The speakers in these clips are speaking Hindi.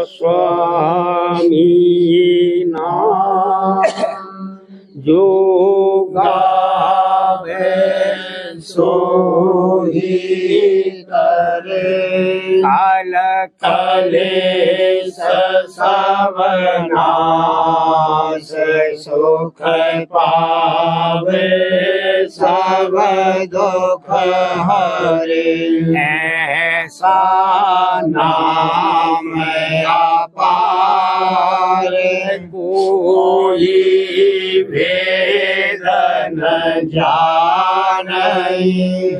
स्वामी जो गावे सोही करे काल कलेश सवनाश सुख पावे सब दुख हरे ऐसा नाम अपार कोई भेद न जाने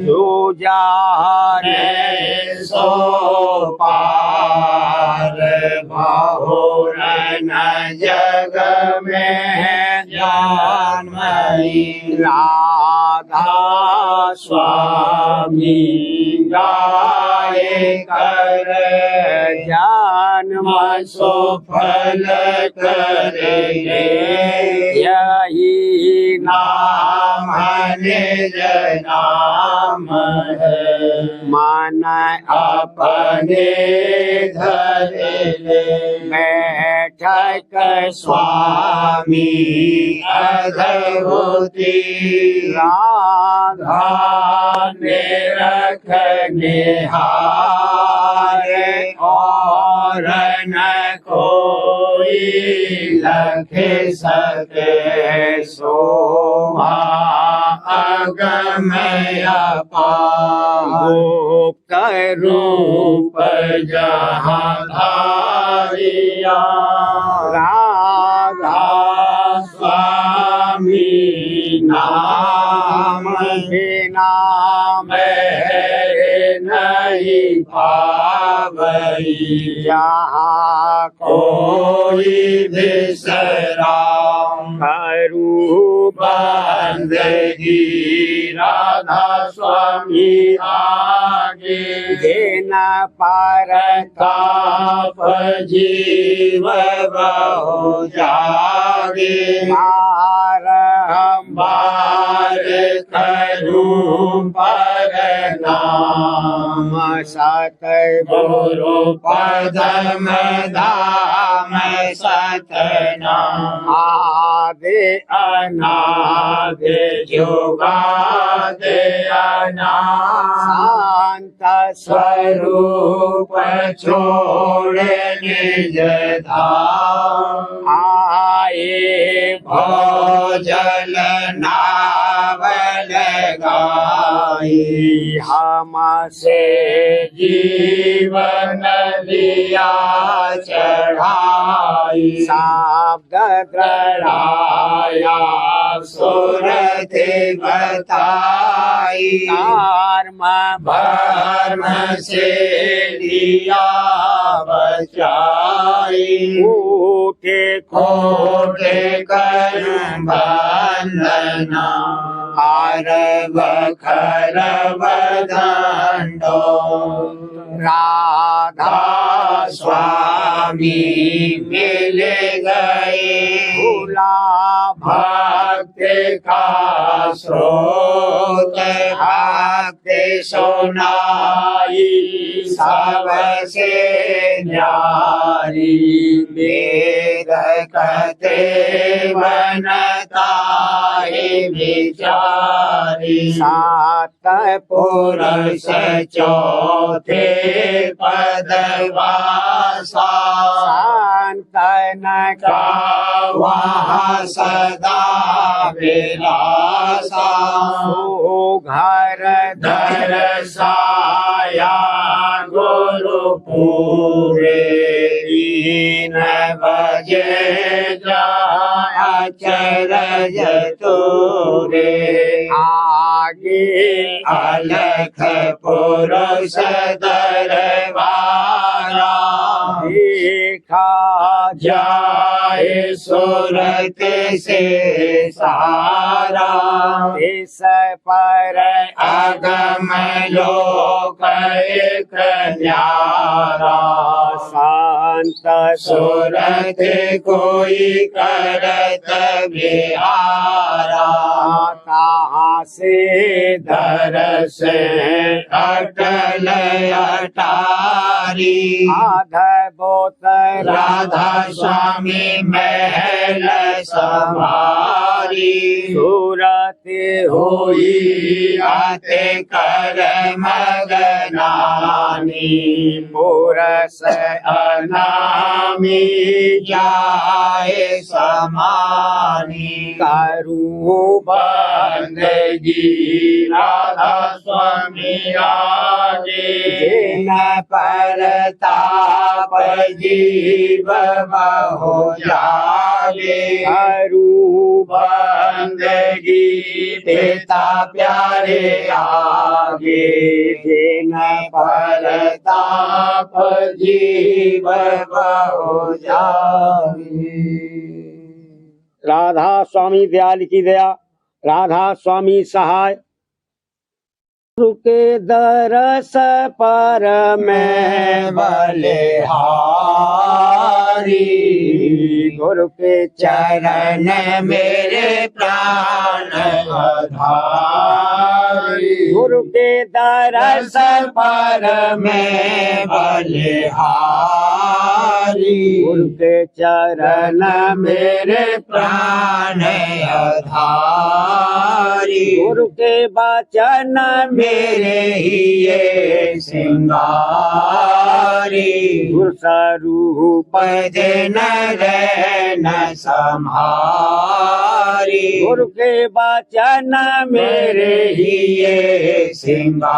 जो जाने सो पार बहुर न जग में जानमयी राधा स्वामी गाये कर जन्म सुफल करे यही नाम निज नाम है मन अपने धरे बैठक स्वामी अधभूति राधा ने रखने हारे और न कोई लख सके शोभा अगमय गुप्त रूप जहाँ धारिया राधा स्वामी नाम बिना मेरे नहीं पावई यहाँ कोई बिसरा करू बंदगी राधा स्वामी आगे देना पर ताप जीव बहु जागे मार बार करूं पर नाम सत गुरु पदम धाम सतनाम आदि अनादि जुगादि अनादि शांत स्वरूप छोड़े निज धाम आए भोजल नावल गाई हमसे जीवन लिया चढ़ाई शब्द द्रढ़ाया सुरत बताई कर्म भर्म से लिया बचाई उठे खोटे कर बंदना हार बखर बदंडो राधा स्वामी मिल गए भूला भक्त का स्रोत भक्त सुनाई सबसे न्यारी वेद कहते बनताए विचारी सात पुरुष चौथे पदवासा संतन का वहाँ सदा विलासा घर दरसाया गुरु पूरे 3 बजे जाया चरज तोरे आगे अलख पुरुष दरबारा देखा जाए सूरत से सारा इस पर अगम लोक एक न्यारा शांत सूरत कोई करत बिहारा से दरस अटल अटारी माधवोत राधा स्वामी महल सवारी सूरत होई आते कर मगनानी पुरस अनामी जाए समानी करू बंदगी राधा स्वामी आगे जिन परताप जीव हो जागे करू बंदगी पिता प्यारे आगे जिन परताप जीव हो जागे। राधा स्वामी दयाल की दया, राधा स्वामी सहाय। गुरु के दरस पर मैं बलिहारी गुरु के चरण मेरे प्राण आधारी गुरु के दरस पर मैं बलिहारी गुरु के चरण मेरे प्राण आधारी गुरु के वचन मेरे ही ये सिंगारी गुरु स्वरूप दिन रहन संहारी गुरु के वचन मेरे ही ये सिंगारी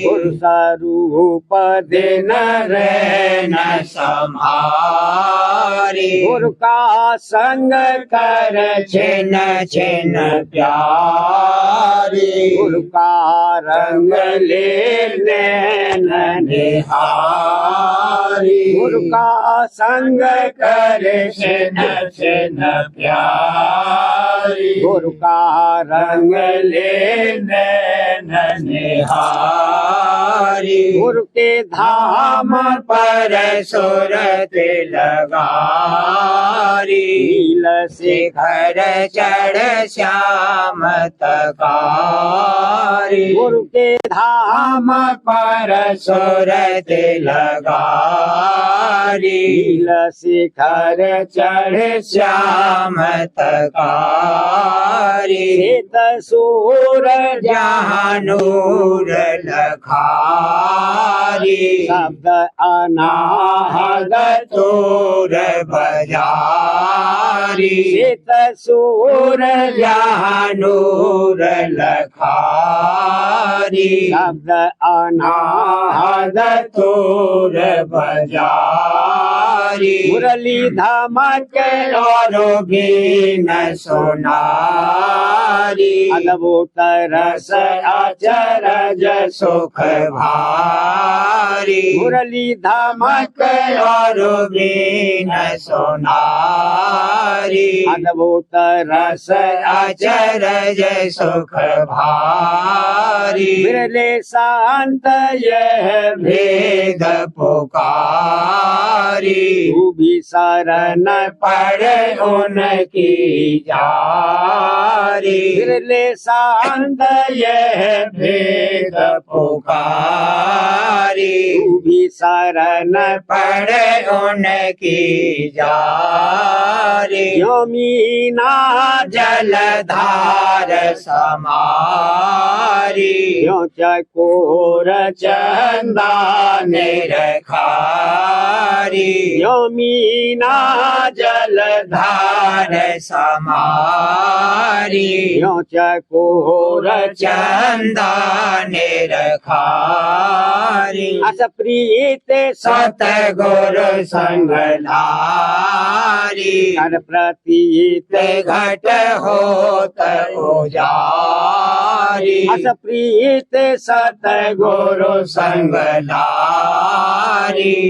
गुरु स्वरूप दिन रहन संहारी गुरु का संग कर छिन छिन प्यारी गुरु का रंग ले नैन निहारी गुरु का संग कर छिन छिन प्यारी गुरु का रंग ले नैन निहारी गुरु के धाम पर सुरत लगारी नील शिखर चढ़ श्याम तकारी गुरु के धाम धाम पर सुरत लगारी नील शिखर चढ़ श्याम तकारी श्वेत सूर जहाँ नूर लखारी शब्द अनाहद तोर बजारी श्वेत सूर जहाँ नूर लखारी शब्द अनाहद तोर बजारी मुरली धमक और भी न सोनारी अद्भुत रस अचरज सुख भारी मुरली धमक और बीन सोनारी अद्भुत रस अचरज सुख भारी बिरले शांत यह भेद पुकारी तू भी शरण पड़े उनकी जारी बिरले शांत यह भेद पुकारी तू भी शरण पड़े उनकी जारी यमीना जलधार समारी यो चकोर चंदा निरखारी यमीना जलधार समारी यो चकोर चंदा निरखारी अस प्रीत सतगुरु संगधारी कर प्रतीत घट होत उजारी अस प्रीत सतगुरु संगधारी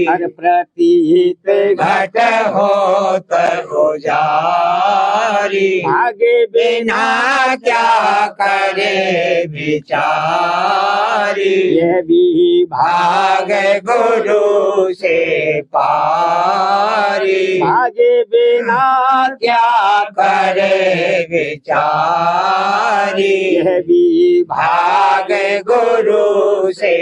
कर प्रतीत घट होत उजारी आगे बिना क्या करे विचारी ये भी भाग गुरु से पारी। भागे बिना क्या करे विचारी। यह भी भाग गुरु से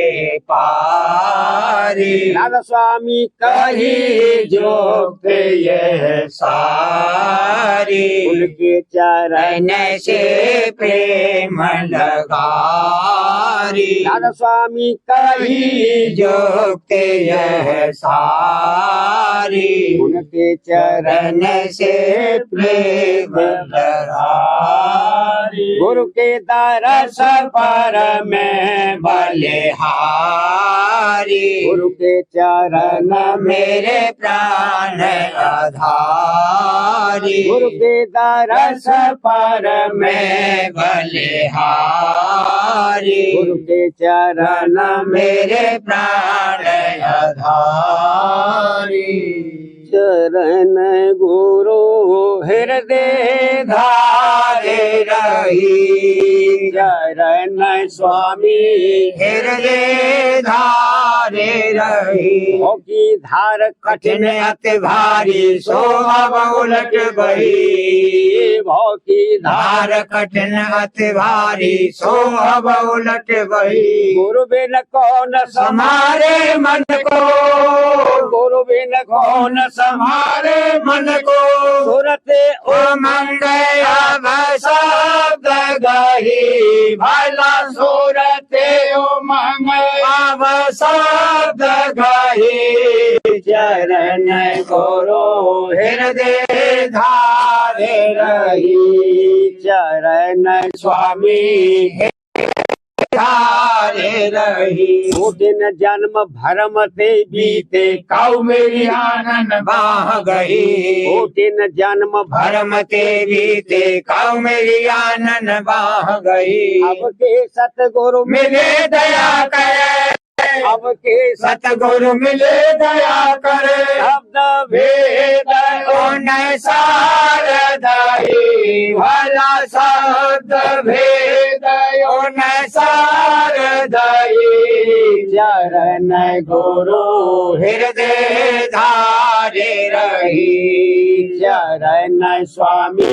पारी। नाथ स्वामी कही जोग यह सारी। उनके चरण रहने से प्रेम लगारी। नाथ स्वामी कही जोग यह सारी। उनके चरण रहने से प्रेम लगारी। गुरु के दरस पर में बलिहारी। गुरु के चरण मेरे प्राण आधारी। गुरु के दरस पर में बलिहारी। गुरु के चरण मेरे प्राण आधारी। चरण गुरु हृदय धारे रही। चरण स्वामी हृदय धारे रही। हो की धार कठिन अति भारी सो अब उलट बही। भौ की धार धार कठिन अति भारी सो अब उलट बही। गुरु बिन कौन समारे मन को। गुरु बिन कौन समारे मन को। सूरत ओ मंगया शब्द गही। भला सूरत ओ मंगया शब्द गही। चरण गुरु हृदय धारे रही। चरण स्वामी धारे रही। दिन जन्म भरम ते बीते कौ मेरी आनंद बाह गई। दिन जन्म भरम ते बीते कौ मेरी आनंद बाह गई। अब के सतगुरु मिले दया करे। अब के सतगुरु मिले दया करे। शब्द वेद उन सारदाई। भला शब्द भेद उन सारदाई। चरण गुरु हृदय धारे रही। चरण स्वामी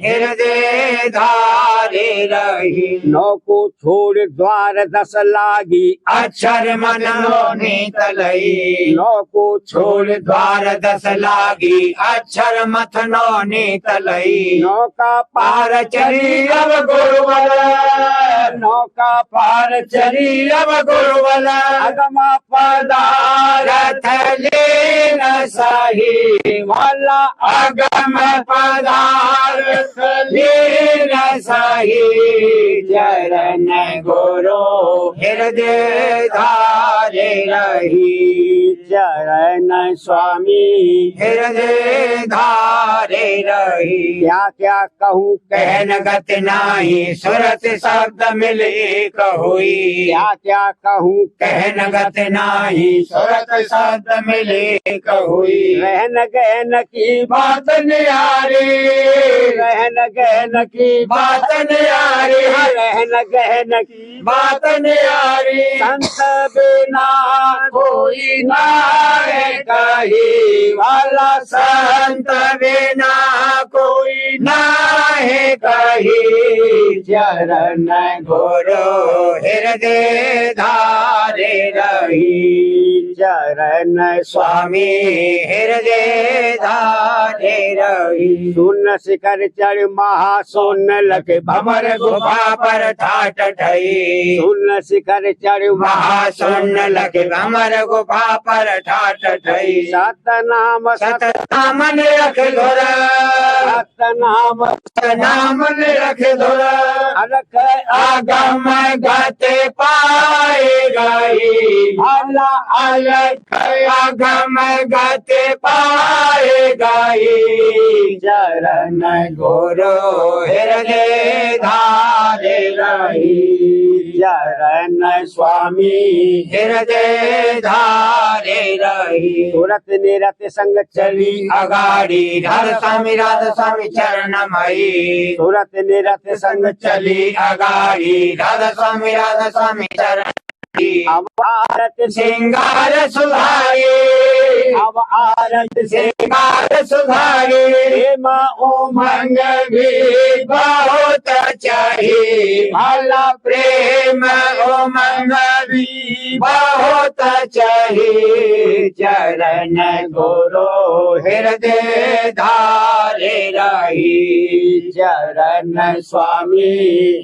हृदय धारे रही। नौ को छोड़ द्वार 10 लागी। अक्षर मन नीत लई। नौ को छोड़ द्वार 10 लागी। अक्षर मथ नीत लई। नौका पार चली अब गुरुबल। नौका पार चली अब गुरुबल। अगमा पदारथ लीन सही। वाला अगम पदारथ लीन सही। चरण गुरु हृदय धारे रही। चरण स्वामी हृदय धारे रही। क्या क्या कहूँ कहन गत नाही सुरत शब्द मिले कहुई। क्या क्या कहूँ कहन गत नाही सुरत शब्द मिले कहुई। रहन गहन की बात न्यारी। रहन गहन की बात न्यारी। रहन गहन की बात न्यारी। संत बिना कोई नाय कही। वाला संत बिना कोई नाय कही। चरण गुरु हृदय धारे रही। चरण स्वामी हृदय धारे रही। सुन शिखर चढ़ महा सुन लख भमर गुफा पर ठाट ठई। सुन शिखर चढ़ महा सुन लख भमर गुफा पर ठाट ठई। सतनाम सतनाम रख धुर। सतनाम नाम रख धुर। अलख आगम गते पाए गई। भला अलख आगम गते पाए गई। चरण गुरु हृदय धारे रही। चरण स्वामी हृदय धारे रही। सूरत निरत संग चली अगाड़ी धर स्वामी राध स्वामी चरणमयी। सूरत निरत संग चली अगाड़ी राधा स्वामी चरण। अवारत सिंगार सुधारी। अब आरत से कार सुधारी प्रेम उमंग भी बहुत चाहिए भला प्रेम उमंग भी बहुत चाहिए चरण गुरु हृदय धारे रही चरण स्वामी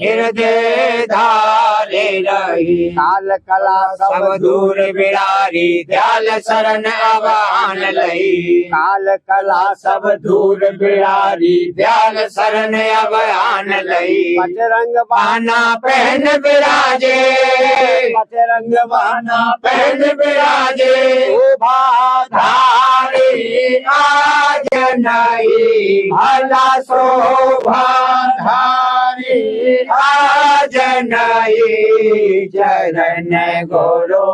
हृदय धारे रही काल कला सब दूर बिरारी दयाल शरण आवाहन लई काल कला सब दूर बिरारी दयाल शरण आवाहन लई बजरंग बाना पहन बिराजे बजरंग बाना पहन बिराजे शोभा धारी आज नहीं भला शोभा धारी आज नहीं चरण गुरु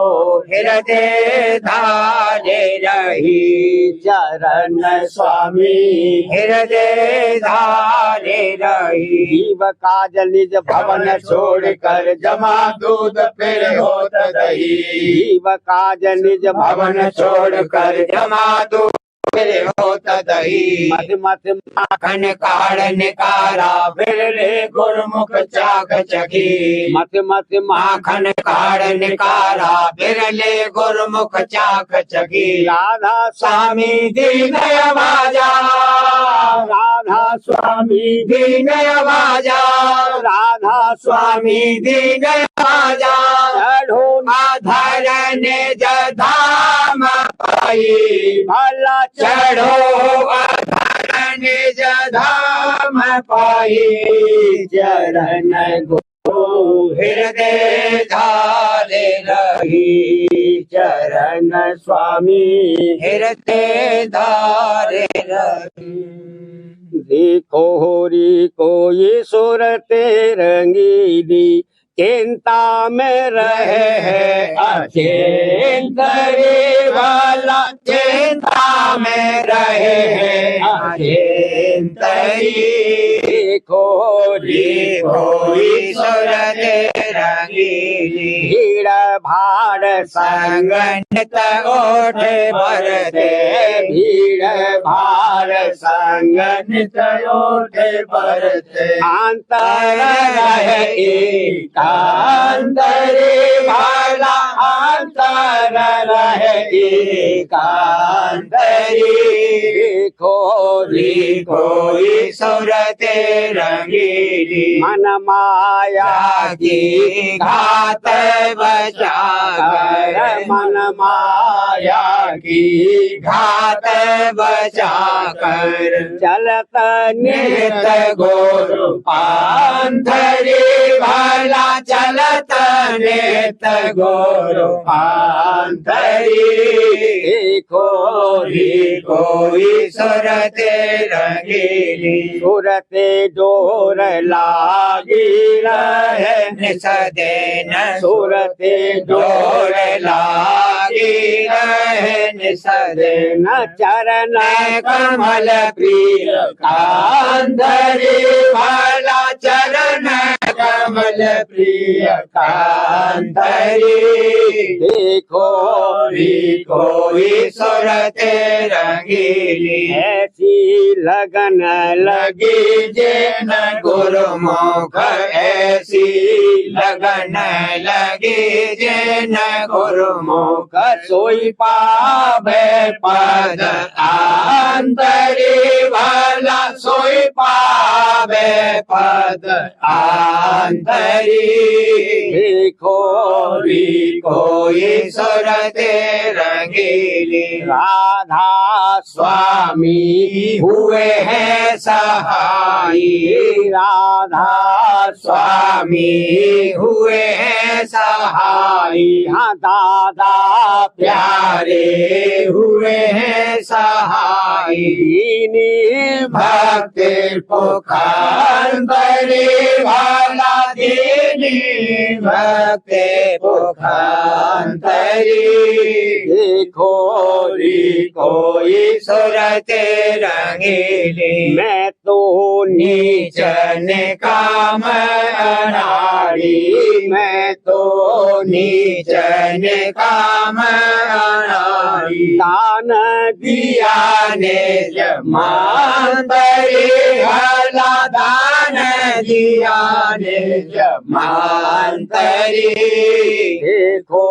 हृदय धारे रही चरण स्वामी हृदय धारे रही जीव काज निज भवन छोड़ कर जमा दूध फिर होत दही जीव काज निज भवन छोड़ कर जमा दूध फिर होत दही मत मत माखन काढ़ निकारा बिरले गुरमुख चाक चखी मत मत माखन काढ़ निकारा बिरले गुरमुख चाक चखी राधा स्वामी दीन आवाजा राधा स्वामी दीन आवाजा राधा स्वामी दीन आवाजा चढ़ो आधार निज धाम पाई भला चढ़ो आधार निज धाम पाई चरण गुरु हृदय धारे रही चरण स्वामी हृदय धारे रही देखो होरी कोई सूरत रंगीली चिंता में रहे है अचिंतरी वाला चिंता में रहे हैं अचिंतरी देखो होरी कोई सूरत रंगीली भीड़ भाड़ संगत ओठ भरते भीड़ भाड़ संगत ओठ भरते अंतर रहे कांतरे भाला अंतर रहे कांतरी खोरी कोई सूरत रंगीली मन माया की घात बचा कर मन माया की घात बचा कर चलत नित गुरु पांथरी भला चलत नित गुरु पांथरी खोरी कोई सूरत रंगीली सूरत डोर लागी रहे निसदेन सूरत डोर लागी रहे निसदेन न चरण कमल प्रिय कांधरी भला चरण कमल प्रिय कांधरी देखो कोई सूरत रंगीली ऐसी लगन लगी जैन गुरुमुख ऐसी लगन लगी जैन गुरुमुख सोई पावे पद आंतरी भला सोई पावे पद आंतरी देखो कोई सूरत रंगीली राधा स्वामी हुए हैं सहाई राधा स्वामी हुए हैं सहाई हाँ दादा प्यारे हुए हैं सहाई दीनी भक्त पुकार बड़े भाला दीनी भक्त पुकार देखो कोई सूरत रंगीली मैं तो नीचन काम अनाड़ी मैं तो नीचन काम अनाड़ी दान दिया निज मांतरी हला दान दिया निज मांतरी देखो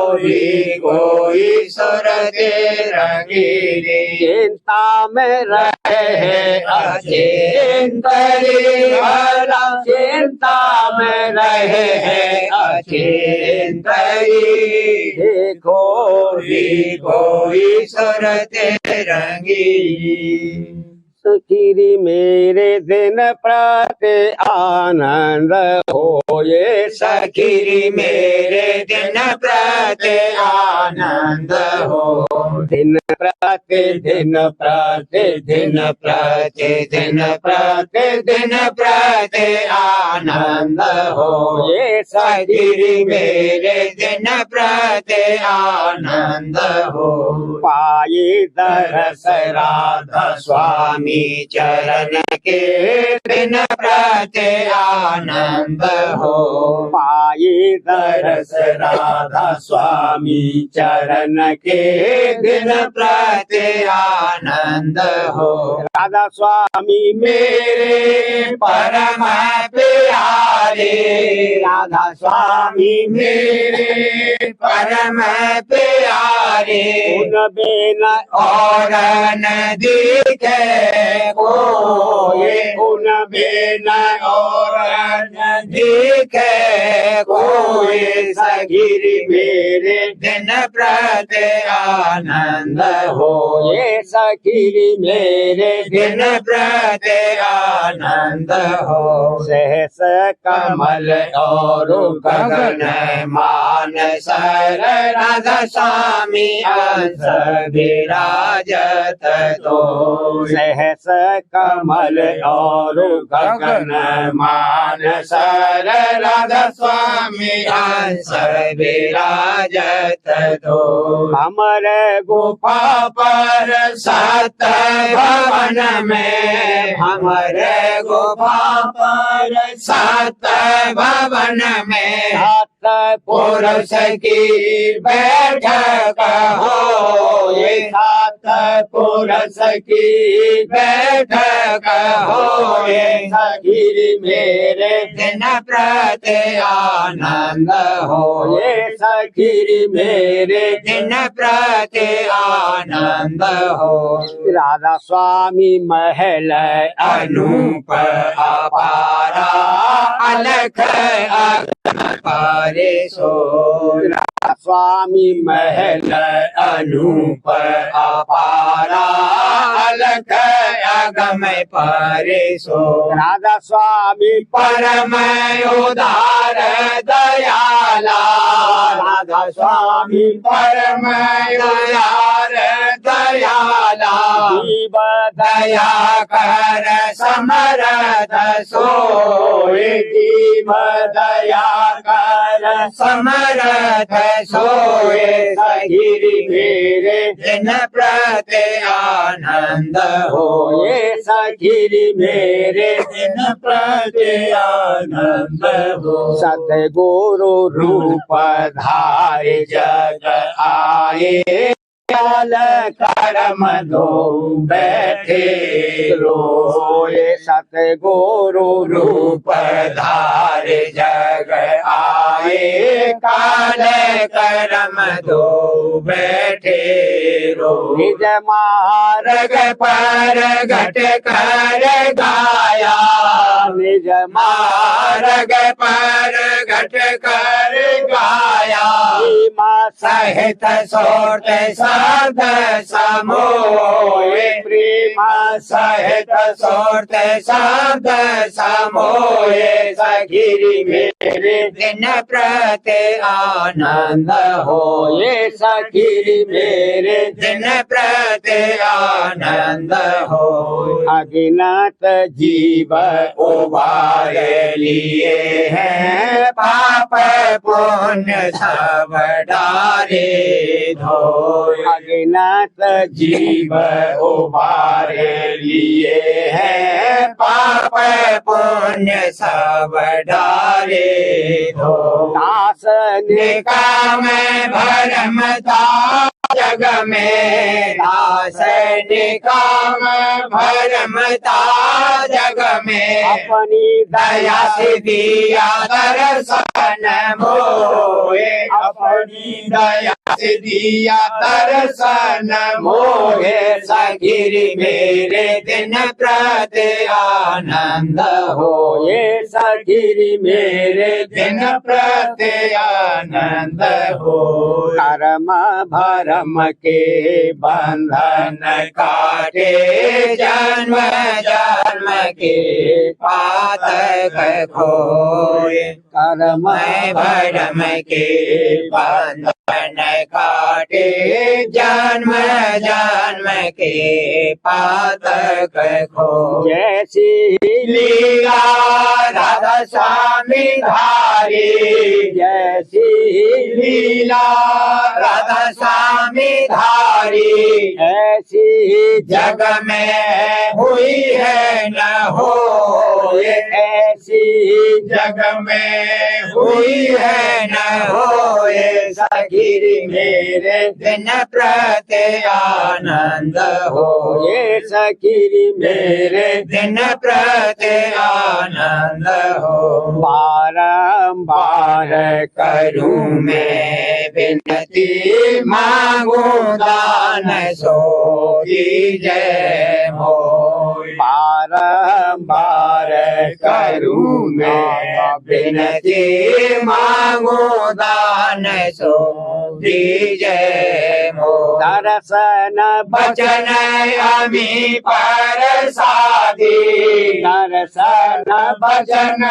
कोई कोई सुरते रंगीली चिंता में रहे हैं अचिंतरी हला चिंता में रहे हैं अचिंतरी देखो कोई सुरते रंगीली सखीरी मेरे दिन प्रति आनंद हो ये सखीरी मेरे दिन प्रति आनंद हो दिन प्रति दिन प्रति दिन प्रति दिन प्रति दिन प्रति आनंद हो ये सखीरी मेरे दिन प्रति आनंद हो पाई दरस राधा स्वामी चरण के दिन प्रति आनंद हो पाई दरस राधा स्वामी चरण के दिन प्रति आनंद हो राधा स्वामी मेरे परम प्यारे राधा स्वामी मेरे परम प्यारे उन बिन और न दिखे कोई उन बिन और न दिखे कोई सगिरी मेरे दिन प्रति आनंद हो ये सखीरी मेरे दिन प्रति आनंद हो सहस कमल और गगन मान सर राधा स्वामी अंश विराजत तो सहस कमल और गगन मान सर राधा स्वामी अंश विराजत तो हमरे गुफा पर सत भवन में हमारे गुफा पर सत भवन में हाथ पुरुष की बैठक हो ये साथ पुरुष की बैठक हो ये सखीरी मेरे दिन प्रति आनंद हो ये सखीरी मेरे दिन प्रति आनंद हो राधा स्वामी महल अनूप अपारा अलख पारे सो राधा स्वामी महल अनूप अपारा अलख अगम पारे सो राधा स्वामी परम उदार दयाला राधा स्वामी परम उदार दयाला जीव दया कर समरथ सोए जीव दया कर समरथ सोए सखीरी मेरे दिन प्रति आनंद हो ये सखीरी मेरे दिन प्रति आनंद हो सतगुरु रूप धारे जग आए काल कर्म दो बैठे रोए सतगुरु रूप धार जग आए काल कर्म दो बैठे रो निज मार्ग रग पर घट कर गाया निज मार्ग पर घट कर गाया सहित सोट शब्द समोए प्रेम सहित सोट शब्द समोए सगिरी मेरे दिन प्रति आनंद हो ये सखीरी मेरे दिन प्रति आनंद हो अज्ञात जीव उबार लिए हैं पाप पुण्य सब डारे धोए अज्ञात जीव उबार लिए हैं पाप पुण्य सब डारे धो दास निकाम भरम जग में दास निकाम भरमता जग में अपनी दया से दिया दर्शन मोहे अपनी दया से दिया दर्शन मोहे सगिरी मेरे दिन प्रति आनंद हो ये सगिरी मेरे दिन प्रति आनंद हो कर्म भरम के बंधन काटे जन्म जन्म के पातक खोए कर्म भरम के बंधन काटे जन्म जन्म के पातक खो जैसी लीला राधा स्वामी धारी जैसी लीला राधा स्वामी धारी ऐसी जग में हुई है न हो ऐसी जग में हुई है न हो ये सगिरी मेरे दिन प्रति आनंद हो ये सगिरी मेरे दिन प्रति आनंद हो बारंबार करूं मैं विनती मांगू दान सो जय हो बारंबार करूं मैं विनती मांगू दान सो जय हो दर्शन बचन अमी पर साधी दर्शन बचन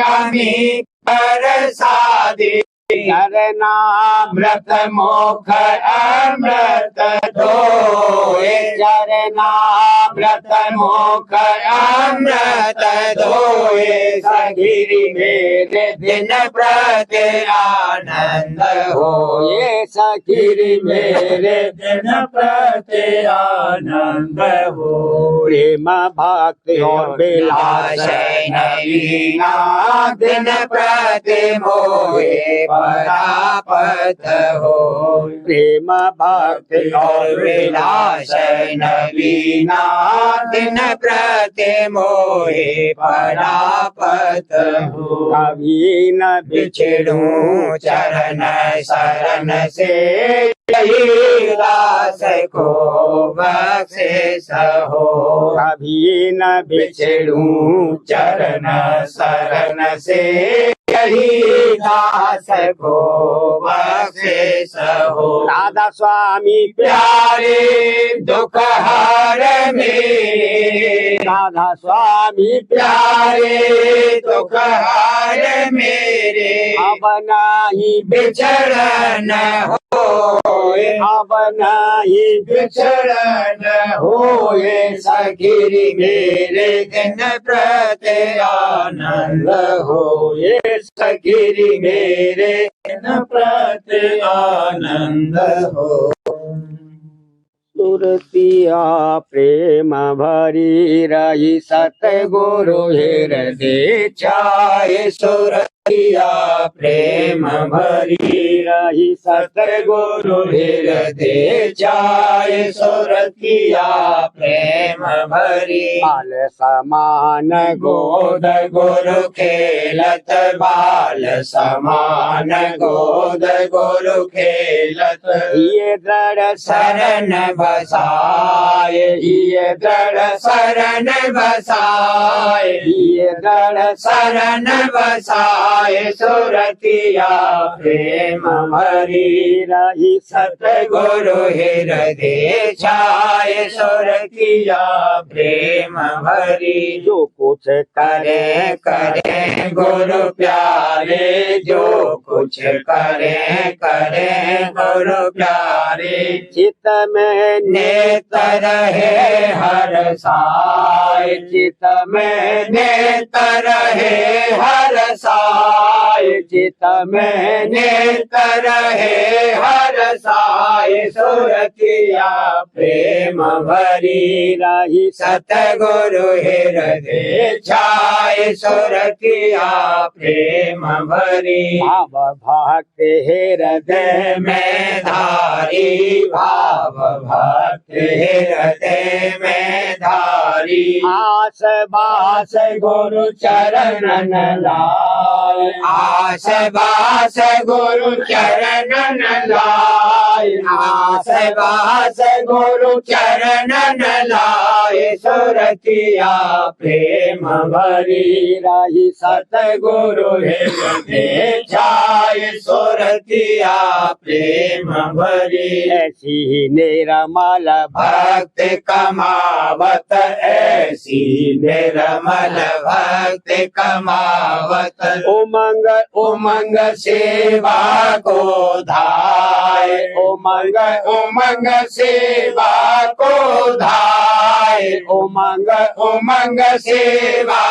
अमी पर साधी करना अमृत मोख अमृत दोए चरना अमृत मोख अमृत दोए सगिरी मेरे दिन प्रति आनंद हो ये सगिरी मेरे दिन प्रति आनंद हो प्रेम भक्ति और विलास विलास नवीना दिन प्रति मोहे परापत हो प्रेम भक्ति और विलास नवीना दिन प्रति मोहे परापत हो कभी न बिछड़ूं चरण शरण से यही दास को बख्शिश हो कभी न बिछड़ूं चरण शरण से यही दास को बख्शिश हो राधा स्वामी प्यारे दुख हर मेरे राधा स्वामी प्यारे दुख हर मेरे अब नहीं बिछड़न हो अब नहीं बिछड़न होए सगिरी मेरे दिन प्रति आनंद होए सगिरी मेरे दिन प्रति आनंद हो सुरतिया प्रेम भरी रही सतगुरु हृदय चाहे सुरतिया प्रेम भरी रही सतगुरु हृदय चाहे सुरतिया प्रेम भरी बाल समान गोद गुरु खेलत बाल समान गोद गुरु खेलत ये दृढ़ शरण बसाए ये दृढ़ शरण बसाए ये दृढ़ शरण बसाए सुरतिया प्रेम भरी रही सतगुरु हृदय छाए सुरतिया प्रेम भरी जो कुछ करे करे गुरु प्यारे जो कुछ करे करे गुरु प्यारे चित में नेत रहे हर साल साय चित में नेत रहे हर साय चित में नेत रहे हर साय सुरतिया प्रेम भरी रही सतगुरु हृदय छाय सुरतिया प्रेम भरी भाव भक्ति हृदय में धारी भाव भक्ति हृदय में धारी आस बास गुरु चरणन लाय आस बास गुरु चरणन लाय आस बास गुरु चरणन लाय सुरतिया प्रेम भरी रही सतगुरु हृदय छाय सुरतिया प्रेम भरी ऐसी निर्मल भक्त कमावत ऐसी निर्मल भक्त कमावत उमंग उमंग सेवा को धाय उमंग उमंग सेवा को धाय उमंग उमंग सेवा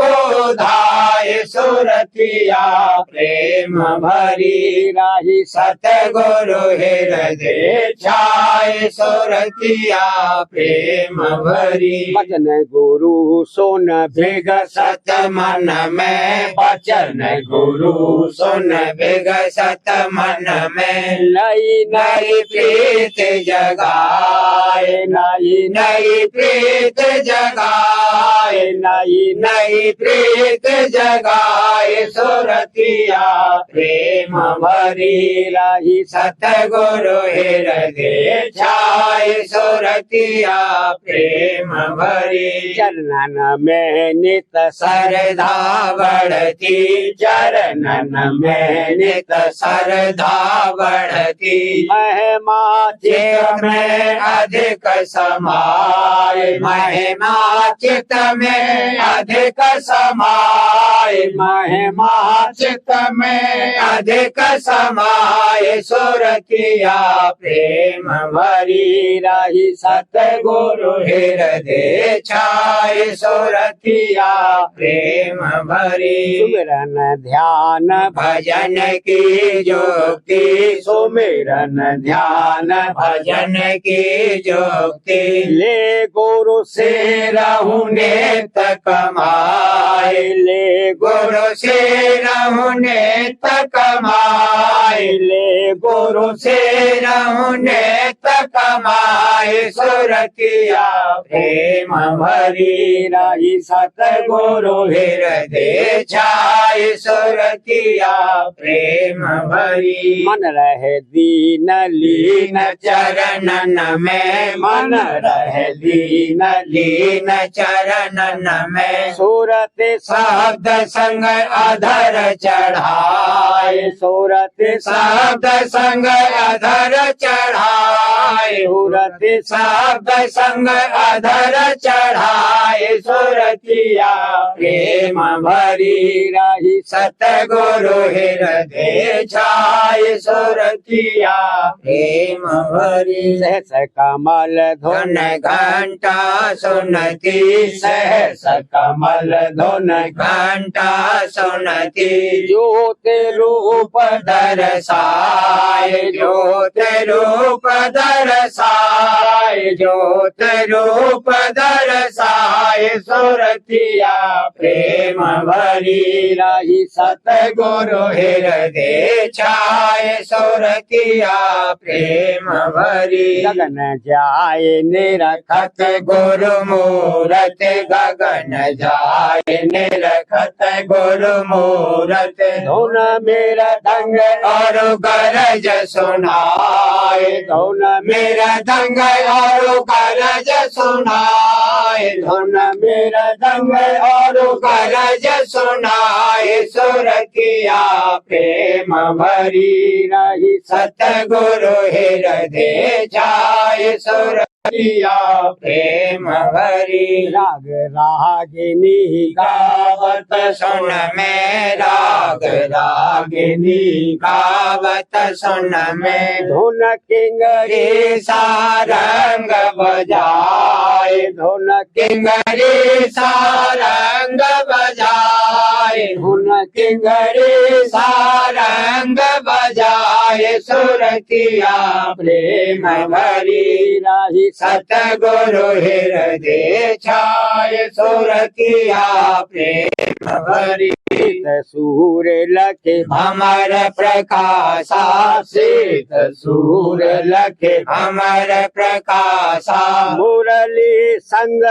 को धाय सुरतिया प्रेम भरी रही सतगुरु हृदय छाय सुरतिया प्रेम भरी भजन गुरु सोन विगसत मन में वचन गुरु सुन विगसत मन में नई नई प्रीत जगाए नई नई प्रीत जगाए नई नई प्रीत जगाए सुरतिया प्रेम भरी रही सतगुरु हृदय छाय सुरतिया प्रेम भरी चरणन में नित सरधा बढ़ती चरणन में नित सरधा बढ़ती महिमा चित में अधिक समाय महिमा चित में अधिक समाय महिमा चित में अधिक समाय सुरतिया प्रेम भरी रही सतगुरु हृदय छाय सुरतिया प्रेम भरी सुमिरन ध्यान भजन की ज्योति सुमिरन ध्यान भजन की ज्योति ले गुरु से से रहुने तक कमाए ले गुरु से रहुने तक कमाए ले गुरु से रहुने तक कमाए सुरतिया प्रेम भरी रही सतगुरु हृदय छाय सुरतिया प्रेम भरी मन रहे दीन लीन चरणन में मन रहे दीन लीन चरणन में सूरत शब्द संग अधर चढ़ाए सूरत शब्द संग अधर चढ़ाए सूरत शब्द संग अधर चढ़ाए सुरतिया प्रेम भरी रही सतगुरु हृदय छाय सुरतिया प्रेम भरी सहस कमल धुन धुन घंटा सुनती सहस कमल धुन घंटा सुनती ज्योति रूप दर्शाए ज्योति रूप दर्शाए ज्योति रूप दर्शाए सुरतिया प्रेम भरी रही सतगुरु हृदय छाय सुरतिया प्रेम भरी गगन जाए निरखत निरखत गुरु मूरत गगन जाय निरखत गुरु मूरत धुन मेरा दंग और गरज सुनाए धुन मेरा दंग और गरज सुनाए धुन मेरा दंग और गरज सुनाए सुरतिया प्रेम भरी रही सतगुरु हृदय छाय सुरतिया प्रेम भरी राग रागिनी गावत सुन में राग रागिनी गावत सुन में धुन किंगरी रे सारंग बजाए गाए धुन किंगरी सारंग बजाए धुन किंगरी सारंग बजाए सुरतिया प्रेम भरी राही सतगुरु हृदय छाए सुरतिया प्रेम भरी सूर लखे अमर प्रकाशा शीत सूर लखे अमर प्रकाशा मुरली संग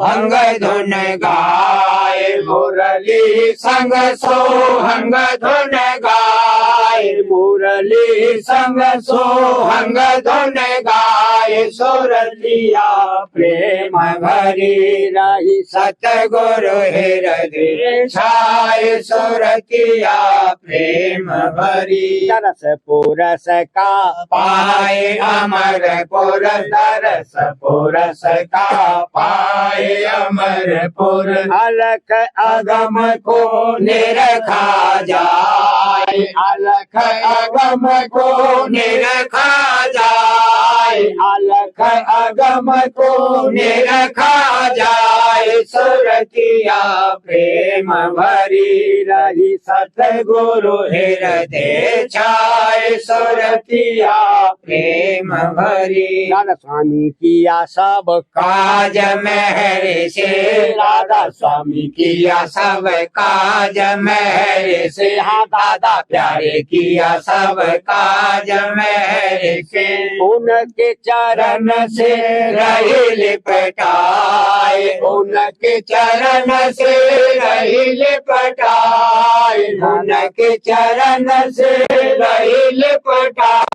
हंग धुन गाए मुरली संग सोहंग धुन गाए मुरली संग सोहंग धुन गाए सुरतिया प्रेम भरी राही सतगुरु हृदय छाए सुरतिया प्रेम भरी तरस पुरस का पाए अमर पुर तरस पुरस का पाए अमरपुर अलख अगम को निरखा जाए अलख अगम को निरखा जाए अलख अगम को निरखा जाए सुरतिया प्रेम भरी रही सतगुरु हृदय छाए सुरतिया प्रेम भरी राधा स्वामी किया सब काज मेहर से राधा स्वामी किया सब काज मेहर से हाँ दादा प्यारे किया सब काज मेहर से उनके चरण चरण से रही लिपटाए उनके चरण से रही लिपटाए उनके चरण से रही लिपटाए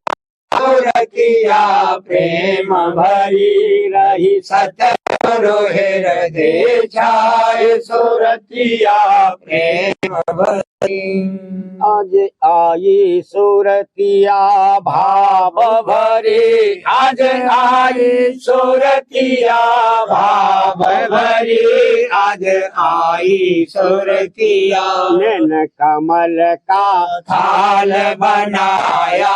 किया प्रेम भरी रही सतगुरु हृदय छाए सुरतिया प्रेम भरी आज आई सूरतिया भाव भरी आज आई सुरतिया भाव भरी आज आई सुरतिया नैन कमल का थाल बनाया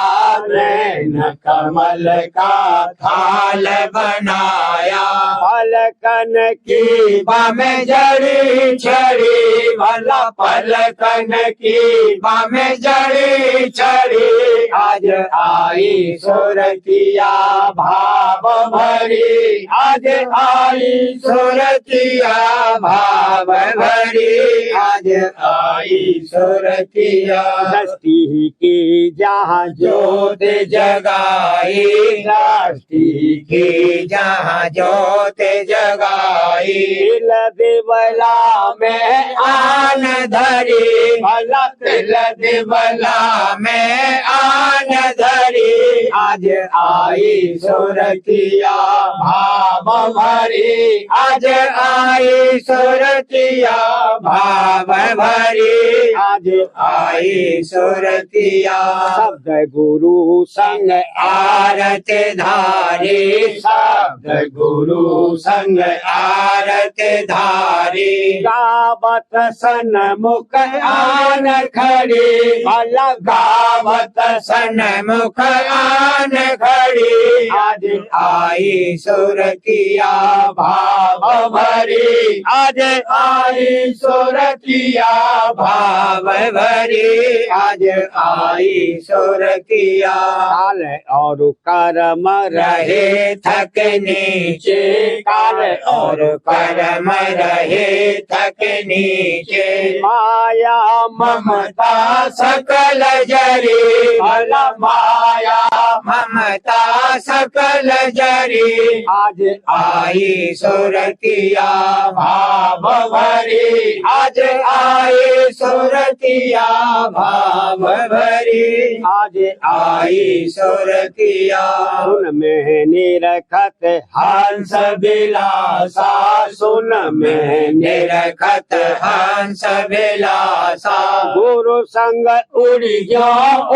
नैन कमल का थाल बनाया पलकन की बाम जड़ी छड़ी भला पलकन की बाम जड़ी छड़ी आज आई सुरतिया भाव भरी आज आई सुरतिया भाव भरी आज आई सुरतिया दृष्टि की जहाँ ज्योत जगाई दृष्टि की जहाँ ज्योत जगाई दिल दिवला में आन धरी भला दिल दिवला में आन धरी आज आई सुरतिया भाव भरी आज आई सुरतिया भाव भरी आज आई सुरतिया शब्द गुरु संग आरत धारी शब्द गुरु संग आरत धारी गावत सन्मुख आन खड़ी भला गावत सन्मुख आन खड़ी आज आई सुरतिया भाव भरी आज आई सुरतिया भाव भरी आज आई सुरतिया काल और कर्म रहे थक नीचे काल और कर्म रहे थक नीचे माया ममता सकल जरी भला माया ममता सकल जरी आज आई सुरतिया भाव भरी आज आई सुरतिया भाव भरी आज आई सुरतिया सुन में निरखत हंस बिलासा सुन में निरखत हंस बिलासा गुरु संग उड़ियो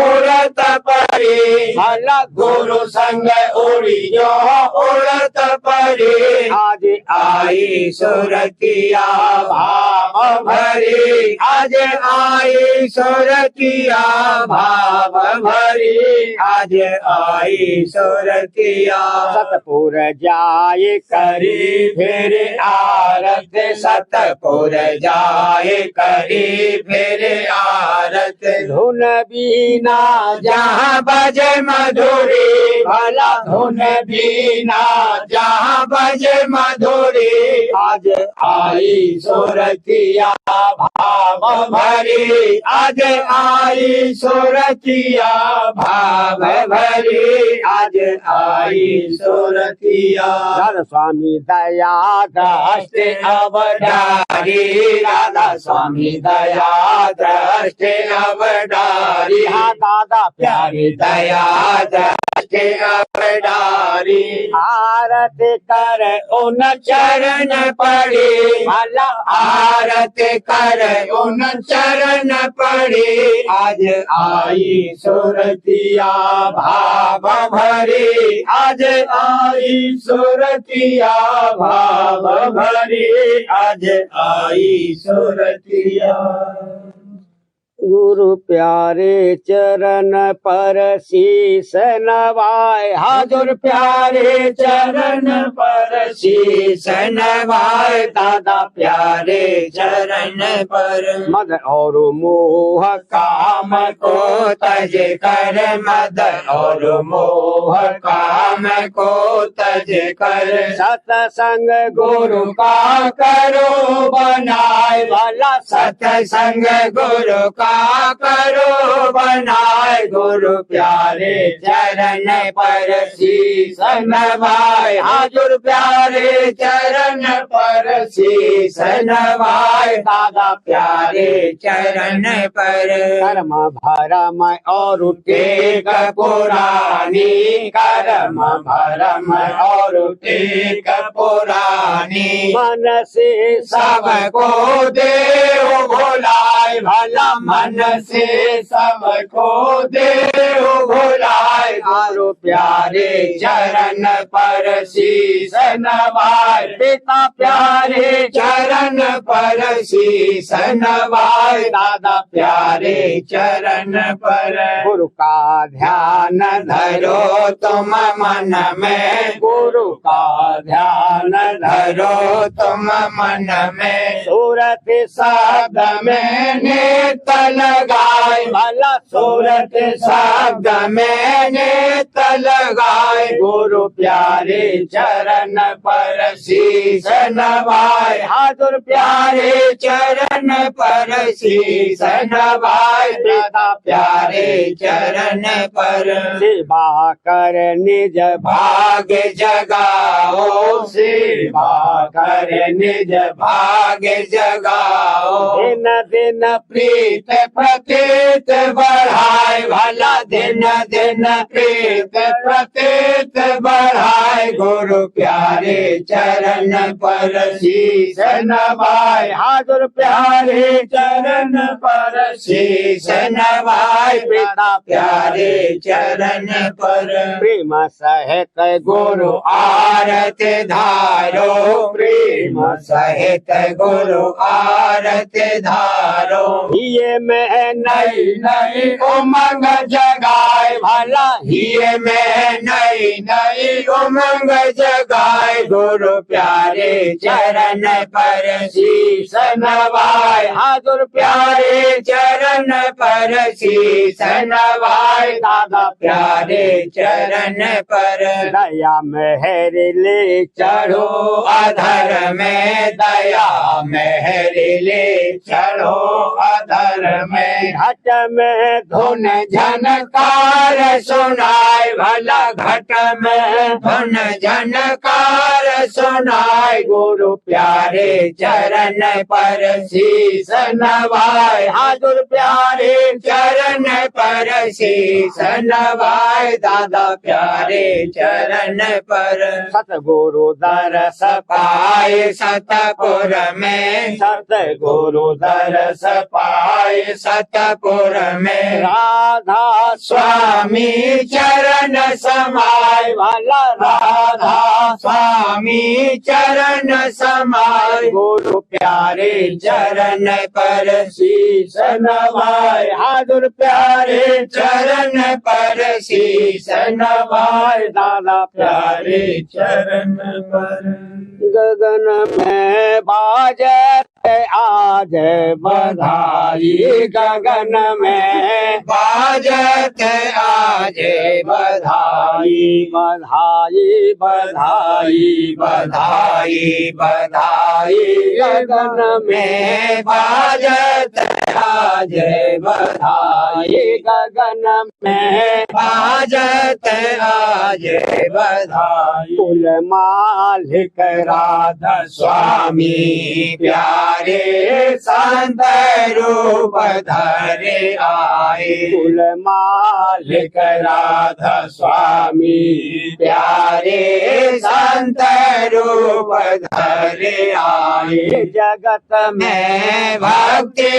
उड़त परी भला गुरु संग उड़ियो उड़त परी आज आई सुरतिया भाव भाव भरी आज आई सुरतिया भाव भरी आज आई सुरतिया सतपुर जाए करी फिर आरत सतपुर जाए करी फिर आरत धुन बीना जहाँ बजे मधुरी भला धुन बीना जहाँ बजे मधुरी आज आई सुरतिया भाव भरी आज आई सुरतिया भाव भरी आज आई सुरतिया राधा स्वामी दया दृष्टि अवधारी राधा स्वामी दया दृष्टि अवधारी हाँ दादा प्यारी दया दृष्टि अवधारी आरत कर उन चरण पड़ी भला आरत कर उन चरण पड़ी आज आई सुरतिया भाव भरी आज आई सुरतिया भाव भरी आज आई सुरतिया गुरु प्यारे चरण पर शीस नवाए हाजुर प्यारे चरण पर शीस नवाए दादा प्यारे चरण पर मद और मोह काम को तज कर मद और मोह काम को तज कर सत्संग गुरु का करो बनाए भला सत्संग गुरु का करो बनाए गुरु प्यारे चरण पर शीस नवाए हाजुर प्यारे चरण पर शीस नवाए दादा प्यारे चरण पर कर्म भरम और टेक पुरानी कर्म भरम और टेक पुरानी मन से सबको देव भुलाए भला मन से सबको देव भुलाए गुरु प्यारे चरण पर शीस नवाए पिता प्यारे चरण पर शीस नवाए दादा प्यारे चरण पर गुरु का ध्यान धरो तुम मन में गुरु का ध्यान धरो तुम मन में सूरत शब्द में नेत लगाए भला सूरत शब्द में नेत लगाए गुरु प्यारे चरण पर शीस नवाए हाजुर प्यारे चरण पर शीस नवाए पिता प्यारे चरण पर सेवा कर निज भाग जगाओ सेवा कर निज भाग जगाओ दिन दिन प्रीत प्रतीत बढ़ाए भला दिन दिन प्रीत प्रतीत बढ़ाए गुरु प्यारे चरण पर शीस नवाए हाजुर प्यारे चरण पर शीस नवाए पिता प्यारे चरण पर प्रेम सहित गुरु आरत धारो प्रेम सहित गुरु आरत धारो ये मैं नई नई उमंग जगाए भला ये में नई नई उमंग जगाए गुरु प्यारे चरण पर शीस नवाए हाजुर प्यारे चरण पर शीस नवाए दादा प्यारे चरण पर दया मेहर ले चढ़ो अधर में दया मेहर ले चढ़ो अधर में घट में धुन झनकार सुनाए भला घट में धुन झनकार सुनाए गुरु प्यारे चरण पर शीस नवाए हाजुर प्यारे चरण पर शीस नवाए दादा प्यारे चरण पर सतगुरु दरस पाए सतपुर में सतगुरु दरस पाए सतपुर में राधा स्वामी चरण समाय वाला राधा स्वामी चरण समाय गुरु प्यारे चरण पर शीश नवाय हाजुर प्यारे चरण पर शीश नवाय दादा प्यारे चरण पर गगन में बाजत आज बधाई गगन में बाजत आज बधाई बधाई बधाई बधाई बधाई गगन में बाजत आज बधाई गगन में बाजत आज बधाई कुल मालिक राधा स्वामी प्यारे संत रूप धरे आए कुल मालिक राधा स्वामी प्यारे संत रूप धरे आए जगत मैं भक्ति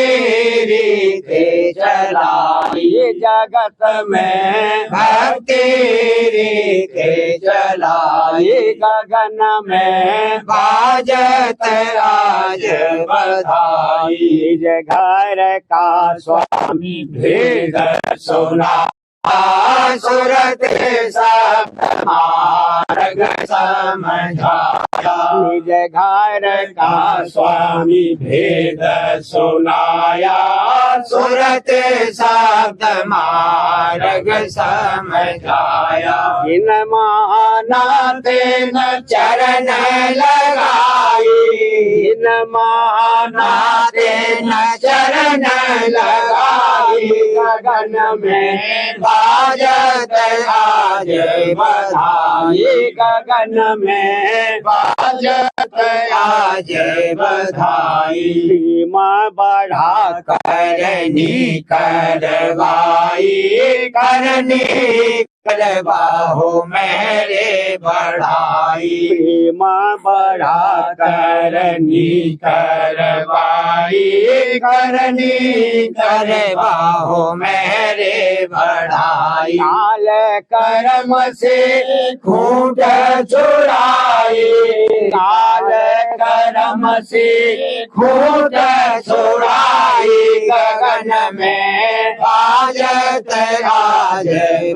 रीते चलाई जगत में भक्ति रीते चलाई गगन में बाजत आज बधाई घर का स्वामी भेद सुना सुरत सब मार्ग समझाया निज घर का स्वामी भेद सुनाया सुरत शब्द मार्ग समझाया जिन माना तेन चरण लगाई जिन माना तेन चरण लगाई गगन में बाजत आज बधाई गगन में बाजत आज बधाई सीमा बढ़ा करनी करवाई करनी करवाहो मेरे बढ़ाई सीमा बढ़ा करनी करवाई करनी करवाहो मेरे बढ़ाई काल कर्म से खूंट छुड़ाई काल कर्म से खूंट छुड़ाई गगन में बाजत आज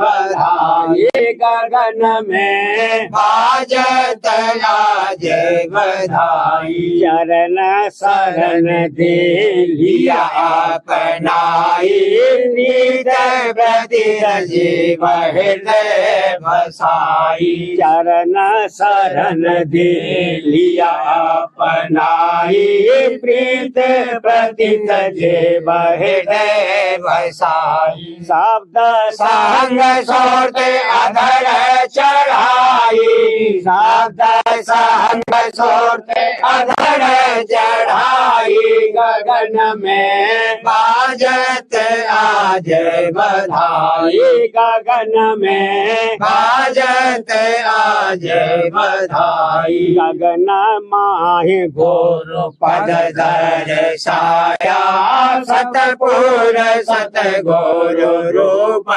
बधाई गगन में बाजत आज बधाई चरण शरण दे लिया अपनाई नीत प्रति जीव हृदय बसाई चरण शरण दे लिया अपनाई प्रीत प्रति जीव हृदय बसाई शब्द संग सोते अधर चढ़ाई शब्द संग सोते अधर चढ़ाई गगन में बाजत आज बधाई गगन में बाजत आज बधाई गगन माहि गुरु पद दर्शाया सतपुर सतगुरु रूप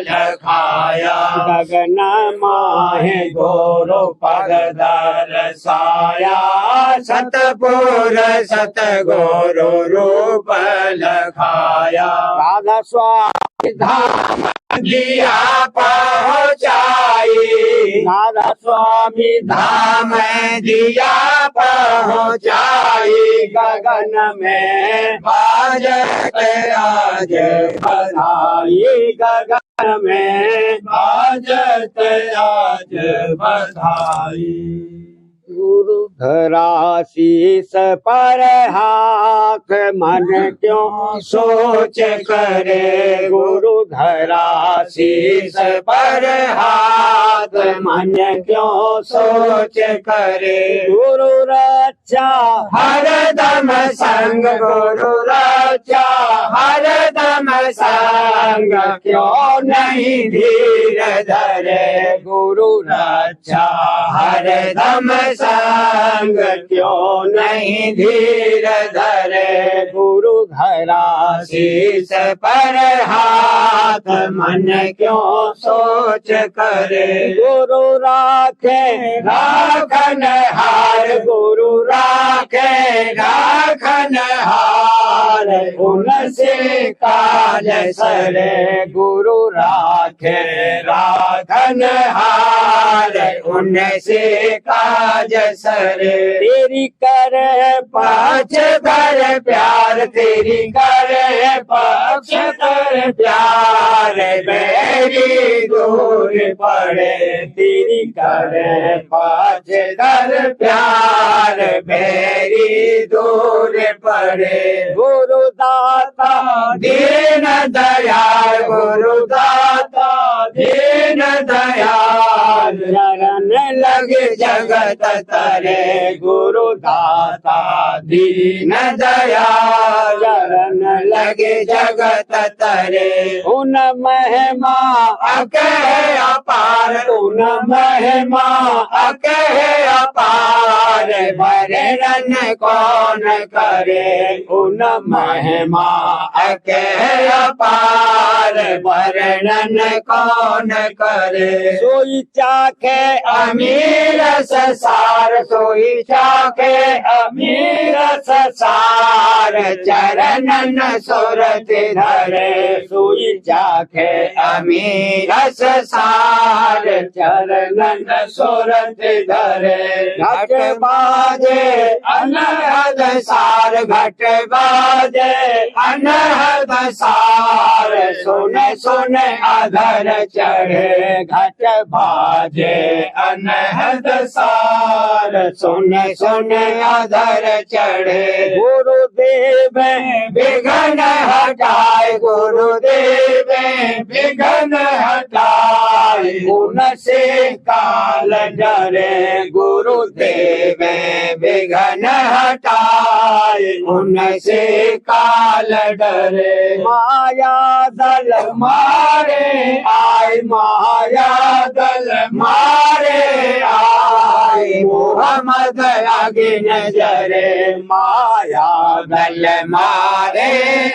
लखाया गगन माहि गुरु पद दर्शाया सतपुर सतगुरु रूप लखाया राधा स्वामी धाम दिया पहुँचाई राधा स्वामी धाम दिया पहुँचाई गगन में बाजत आज बधाई गगन में बाजत आज बधाई गुरु धरा शीस पर हाथ मन क्यों सोच करे गुरु धरा शीस पर हाथ मन क्यों सोच करे गुरु रक्षा हरदम संग गुरु रक्षा हरदम संग क्यों नहीं धीर धरे गुरु रक्षा हरदम संग क्यों नहीं धीर धरे गुरु धरा शीश पर हाथ मन क्यों सोच करे गुरु राखे राखन हार गुरु राखे राखन हार उनसे काज सरे गुरु राखे राखन हार उनसे काज सरे तेरी कर पक्ष कर प्यार तेरी कर पक्ष कर प्यार मेरी दूर पड़े तेरी कर पक्ष कर प्यार मेरी दूर पड़े गुरु दाता दीन दयाल गुरु दाता दीन दयाल शरण लगे जगत तरे गुरु दाता दीन दयाल शरण लगे जगत तरे उन महिमा अकह अपार उन महिमा अकह अपार वर्णन कौन करे उन महिमा अकह अपार वर्णन कौन करे सोई चाखे अमीर ससार सोई चाखे अमीर ससार चरणन सुरत धरे सोई चाखे अमीर ससार चरणन सुरत धरे घट बाजे अनहद सार घट बाजे अनहद सार सुन सुन अधर चढ़े घट बाजे अनहद सार सुन सुन अधर चढ़े गुरुदेव विघ्न हटाए गुरुदेव विघ्न हटाए उनसे काल डरे गुरुदेव विघ्न हटाए उनसे काल डरे माया दल मारे आए माया दल मारे आए मोहम्मद आगे नजरे माया दल मारे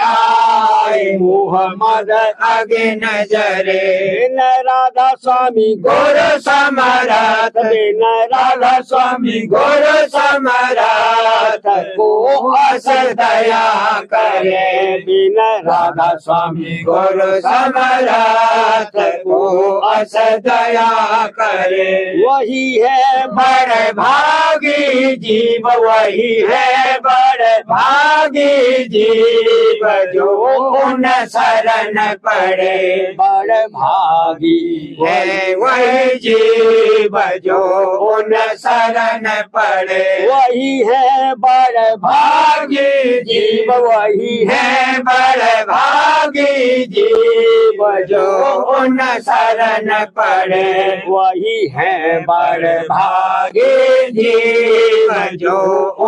आए मोहम्मद आगे नजरे बिन राधा स्वामी गुरु समरथ बिन राधा स्वामी गुरु समरथ को अस दया करे बिन राधा स्वामी गुरु समरथ को अस दया करे वही है बड़ भागी जीव वही है बड़ भागी जीव जो उन शरण पड़े बड़ भागी है वही जीव जो उन शरण पड़े वही है बड़ भागी जीव वही है बड़ भागी जीव जो उन शरण पड़े वही है बड़ भागी जीव जो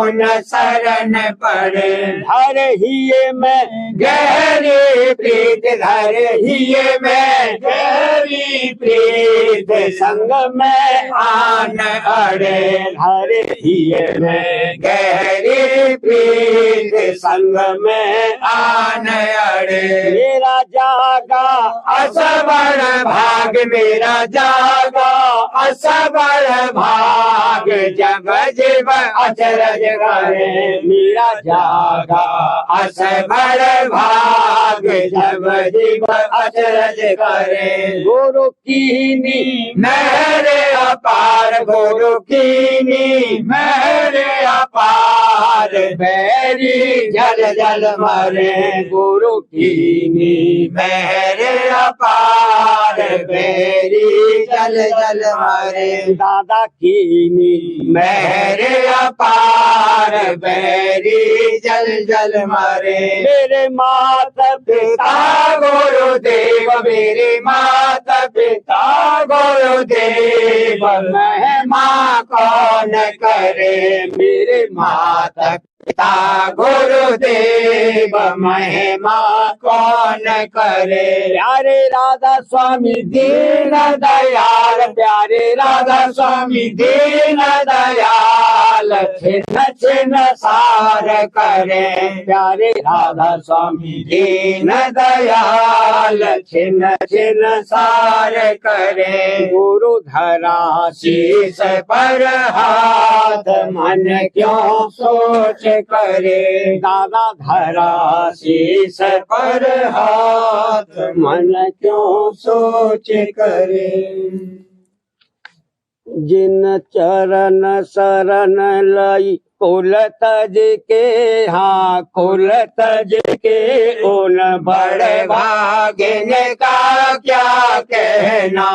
उन शरण पड़े धर ही में गहरी प्रीत धर ही में गहरी प्रीत संग में आन अड़े धर ही में गहरी प्रीत संग में आन अड़े मेरा जागा असबर भाग मेरा जागा असबर भाग जब जीव अचरज करे मेरा जागा असबर भाग जब जीव अचरज करे गुरु कीनी मेरे अपार गुरु कीनी मेरे अपार बैरी जल जल मरे गुरु कीनी मेरे अपार बैरी जल जल मरे दादा कीनी मेरे अपार बैरी जल जल मरे मेरे माता पिता गुरुदेव मेरे माता पिता गुरुदेव महिमा कौन करे मेरे माता पिता गुरुदेव महिमा कौन करे। प्यारे राधा स्वामी दीन दयाल प्यारे राधा स्वामी दीन दयाल छिन्न छिन्न सार करे। प्यारे राधा स्वामी दीन दयाल छिन्न छिन्न सार करे। गुरु धरा शीश पर हाथ मन क्यों सोच करे। दादा धरा शीश पर हाथ मन क्यों सोच करे। जिन चरण शरण लई कुल तज के, हाँ कुल तज के उन बड़े भागिन का क्या कहना।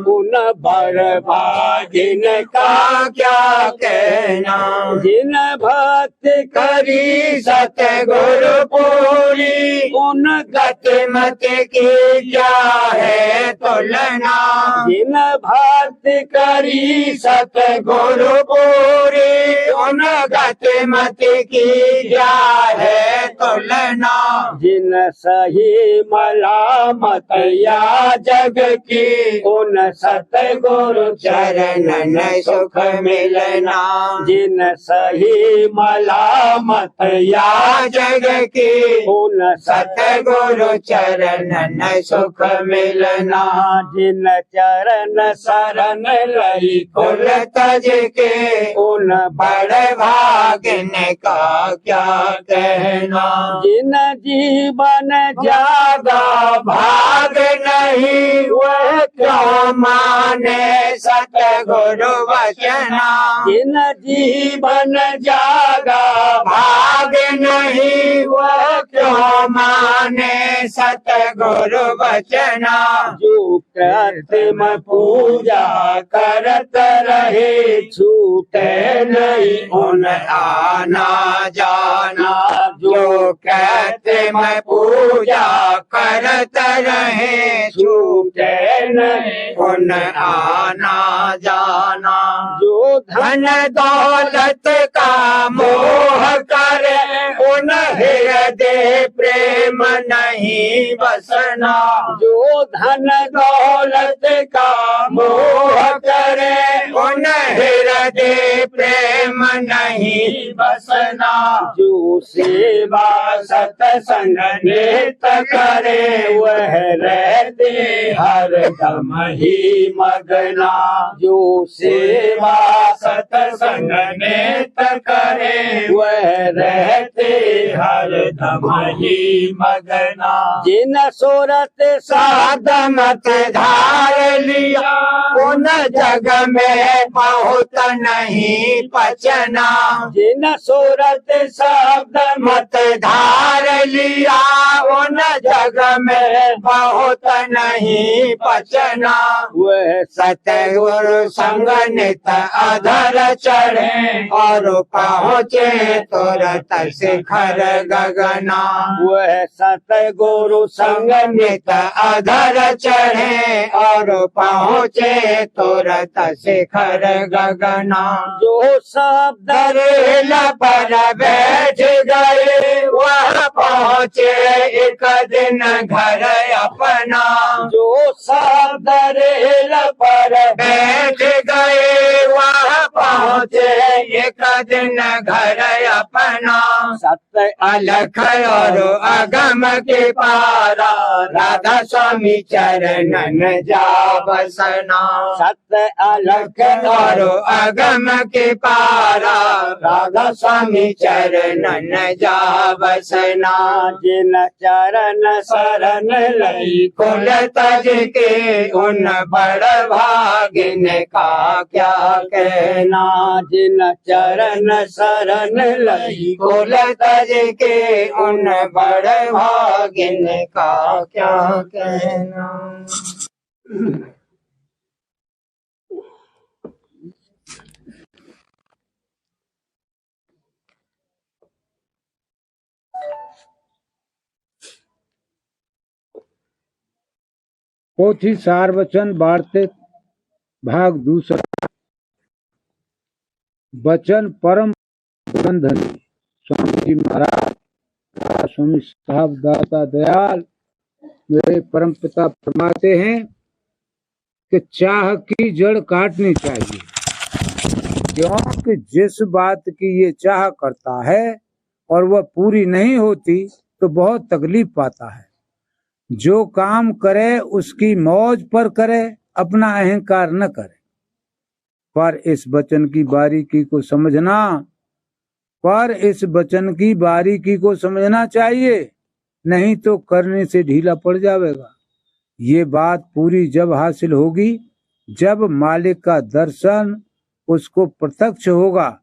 उन बड़ भागिन का क्या कहना। जिन भक्त करी सतगुरु पूरी उन गति मत की क्या है तुलना। जिन भक्त करी सतगुरु पूरी उन गति मत की क्या है तुलना। जिन सही मलामत या जग की उन सतगुरु चरणन सुख मिलना। जिन सही मलामत या जग की उन सतगुरु चरणन सुख मिलना। जिन चरण शरण लई कुल तज के उन बड़े भागिन का क्या कहना। जिन जीवन ज्यादा भाग नहीं वह क्यों माने सतगुरु वचना। जिन जीवन ज्यादा भाग नहीं वह क्यों माने सतगुरु वचना। जो कृत्रिम पूजा करत रहे छूटे नहीं उन आना जाना। जो कृत्रिम पूजा करत रहे छूटे नहीं उन आना जाना। जो धन दौलत का मोह करे उन हृदय प्रेम नहीं बसना। जो धन दौलत का मोह करे उन हृदय प्रेम नहीं बसना। जो सेवा सत्संग नित करे वह रहते हर दम ही मगना। जो सेवा सत्संग नित करे वह रहते हर दम ही मगना। जिन सूरत साध मत धार लिया उन जग में बहुत नहीं पचना। जिन सूरत शब्द मत धार लिया उन जग में बहुत नहीं पचना। वह सतगुरु संग नित अधर चढ़े और पहुँचे तुरत शिखर गगना। वह सतगुरु संग नित अधर चढ़े और पहुँचे तुरत शिखर गगना। जो शब्द दरेल पर बैठ गए वह पहुँचे एक दिन घर अपना। जो शब्द रेल पर बैठ गए वह पहुँचे एक दिन घर अपना। सत्य अलख और अगम के पारा राधा स्वामी चरणन जा बसना। सत्य अलख और अगम के पारा राधा स्वामी चरणन जा बसना। जिन चरण शरण लई कुल तज के उन बड़ भागिन का क्या कहना। जिन चरण शरण लई कुल तज के उन बड़ भागिन का क्या कहना। पोथी सारवचन वार्तिक भाग दूसरा। वचन परम बंधनी। जी महाराज, स्वामी साहब दाता दयाल मेरे परम पिता फरमाते हैं कि चाह की जड़ काटनी चाहिए, क्योंकि जिस बात की ये चाह करता है और वह पूरी नहीं होती तो बहुत तकलीफ पाता है। जो काम करे उसकी मौज पर करे, अपना अहंकार न करे। पर इस वचन की बारीकी को समझना, चाहिए, नहीं तो करने से ढीला पड़ जाएगा। ये बात पूरी जब हासिल होगी, जब मालिक का दर्शन उसको प्रत्यक्ष होगा।